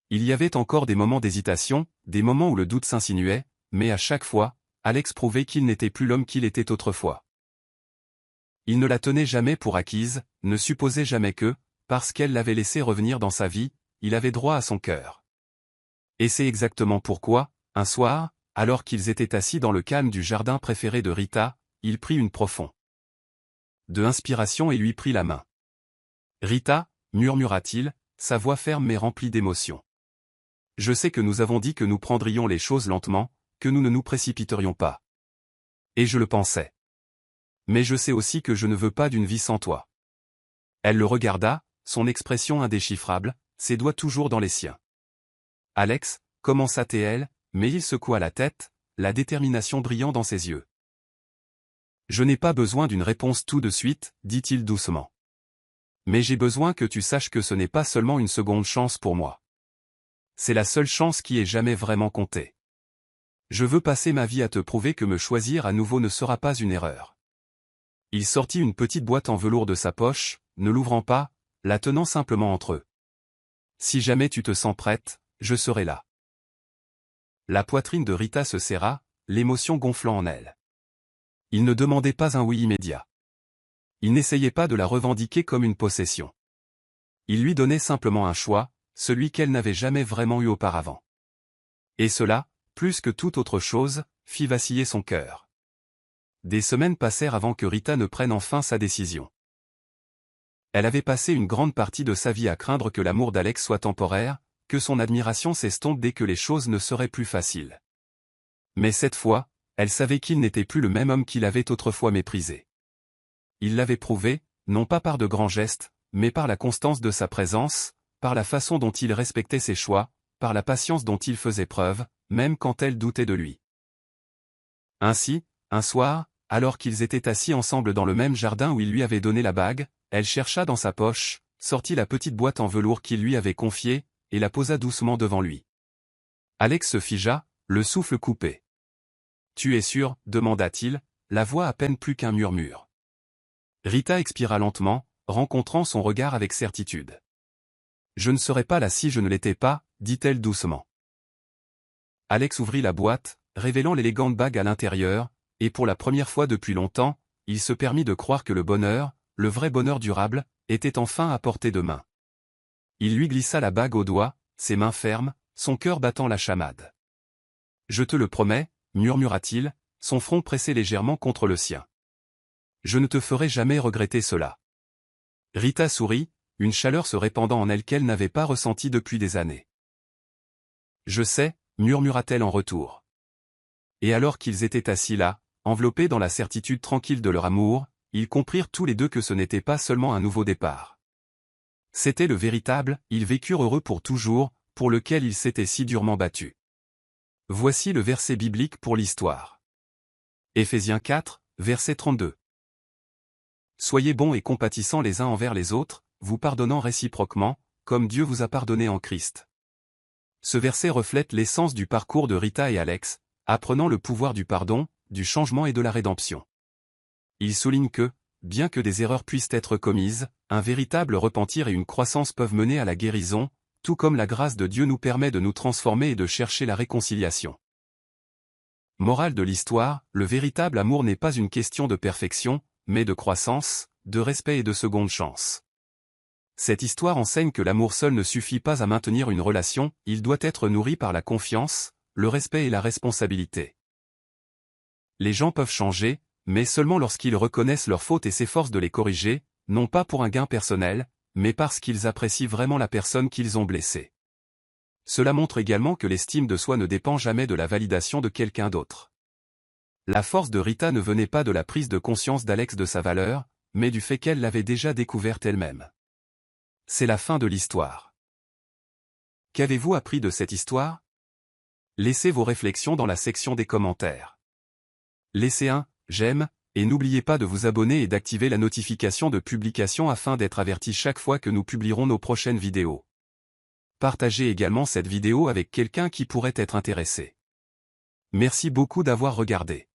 Il y avait encore des moments d'hésitation, des moments où le doute s'insinuait, mais à chaque fois, Alex prouvait qu'il n'était plus l'homme qu'il était autrefois. Il ne la tenait jamais pour acquise, ne supposait jamais que, parce qu'elle l'avait laissé revenir dans sa vie, il avait droit à son cœur. Et c'est exactement pourquoi, un soir, alors qu'ils étaient assis dans le calme du jardin préféré de Rita, il prit une profonde de inspiration et lui prit la main. « Rita, murmura-t-il, sa voix ferme mais remplie d'émotion. Je sais que nous avons dit que nous prendrions les choses lentement, que nous ne nous précipiterions pas. Et je le pensais. Mais je sais aussi que je ne veux pas d'une vie sans toi. » Elle le regarda, son expression indéchiffrable, ses doigts toujours dans les siens. « Alex, commença-t-elle, mais il secoua la tête, la détermination brillant dans ses yeux. « Je n'ai pas besoin d'une réponse tout de suite, dit-il doucement. Mais j'ai besoin que tu saches que ce n'est pas seulement une seconde chance pour moi. C'est la seule chance qui ait jamais vraiment compté. Je veux passer ma vie à te prouver que me choisir à nouveau ne sera pas une erreur. » Il sortit une petite boîte en velours de sa poche, ne l'ouvrant pas, la tenant simplement entre eux. « Si jamais tu te sens prête, je serai là. » La poitrine de Rita se serra, l'émotion gonflant en elle. Il ne demandait pas un oui immédiat. Il n'essayait pas de la revendiquer comme une possession. Il lui donnait simplement un choix, celui qu'elle n'avait jamais vraiment eu auparavant. Et cela, plus que toute autre chose, fit vaciller son cœur. Des semaines passèrent avant que Rita ne prenne enfin sa décision. Elle avait passé une grande partie de sa vie à craindre que l'amour d'Alex soit temporaire, que son admiration s'estompe dès que les choses ne seraient plus faciles. Mais cette fois, elle savait qu'il n'était plus le même homme qu'il avait autrefois méprisé. Il l'avait prouvé, non pas par de grands gestes, mais par la constance de sa présence, par la façon dont il respectait ses choix, par la patience dont il faisait preuve, même quand elle doutait de lui. Ainsi, un soir, alors qu'ils étaient assis ensemble dans le même jardin où il lui avait donné la bague, elle chercha dans sa poche, sortit la petite boîte en velours qu'il lui avait confiée, et la posa doucement devant lui. Alex se figea, le souffle coupé. « Tu es sûr ?» demanda-t-il, la voix à peine plus qu'un murmure. Rita expira lentement, rencontrant son regard avec certitude. « Je ne serais pas là si je ne l'étais pas, » dit-elle doucement. Alex ouvrit la boîte, révélant l'élégante bague à l'intérieur, et pour la première fois depuis longtemps, il se permit de croire que le bonheur, le vrai bonheur durable, était enfin à portée de main. Il lui glissa la bague au doigt, ses mains fermes, son cœur battant la chamade. « Je te le promets, » murmura-t-il, son front pressé légèrement contre le sien. « Je ne te ferai jamais regretter cela. » Rita sourit, une chaleur se répandant en elle qu'elle n'avait pas ressentie depuis des années. « Je sais, » murmura-t-elle en retour. Et alors qu'ils étaient assis là, enveloppés dans la certitude tranquille de leur amour, ils comprirent tous les deux que ce n'était pas seulement un nouveau départ. C'était le véritable, ils vécurent heureux pour toujours, pour lequel ils s'étaient si durement battus. Voici le verset biblique pour l'histoire. Éphésiens 4, verset 32. Soyez bons et compatissants les uns envers les autres, vous pardonnant réciproquement, comme Dieu vous a pardonné en Christ. Ce verset reflète l'essence du parcours de Rita et Alex, apprenant le pouvoir du pardon, du changement et de la rédemption. Il souligne que, bien que des erreurs puissent être commises, un véritable repentir et une croissance peuvent mener à la guérison, tout comme la grâce de Dieu nous permet de nous transformer et de chercher la réconciliation. Morale de l'histoire, le véritable amour n'est pas une question de perfection, mais de croissance, de respect et de seconde chance. Cette histoire enseigne que l'amour seul ne suffit pas à maintenir une relation, il doit être nourri par la confiance, le respect et la responsabilité. Les gens peuvent changer, mais seulement lorsqu'ils reconnaissent leurs fautes et s'efforcent de les corriger, non pas pour un gain personnel, mais parce qu'ils apprécient vraiment la personne qu'ils ont blessée. Cela montre également que l'estime de soi ne dépend jamais de la validation de quelqu'un d'autre. La force de Rita ne venait pas de la prise de conscience d'Alex de sa valeur, mais du fait qu'elle l'avait déjà découverte elle-même. C'est la fin de l'histoire. Qu'avez-vous appris de cette histoire? Laissez vos réflexions dans la section des commentaires. Laissez un j'aime, et n'oubliez pas de vous abonner et d'activer la notification de publication afin d'être averti chaque fois que nous publierons nos prochaines vidéos. Partagez également cette vidéo avec quelqu'un qui pourrait être intéressé. Merci beaucoup d'avoir regardé.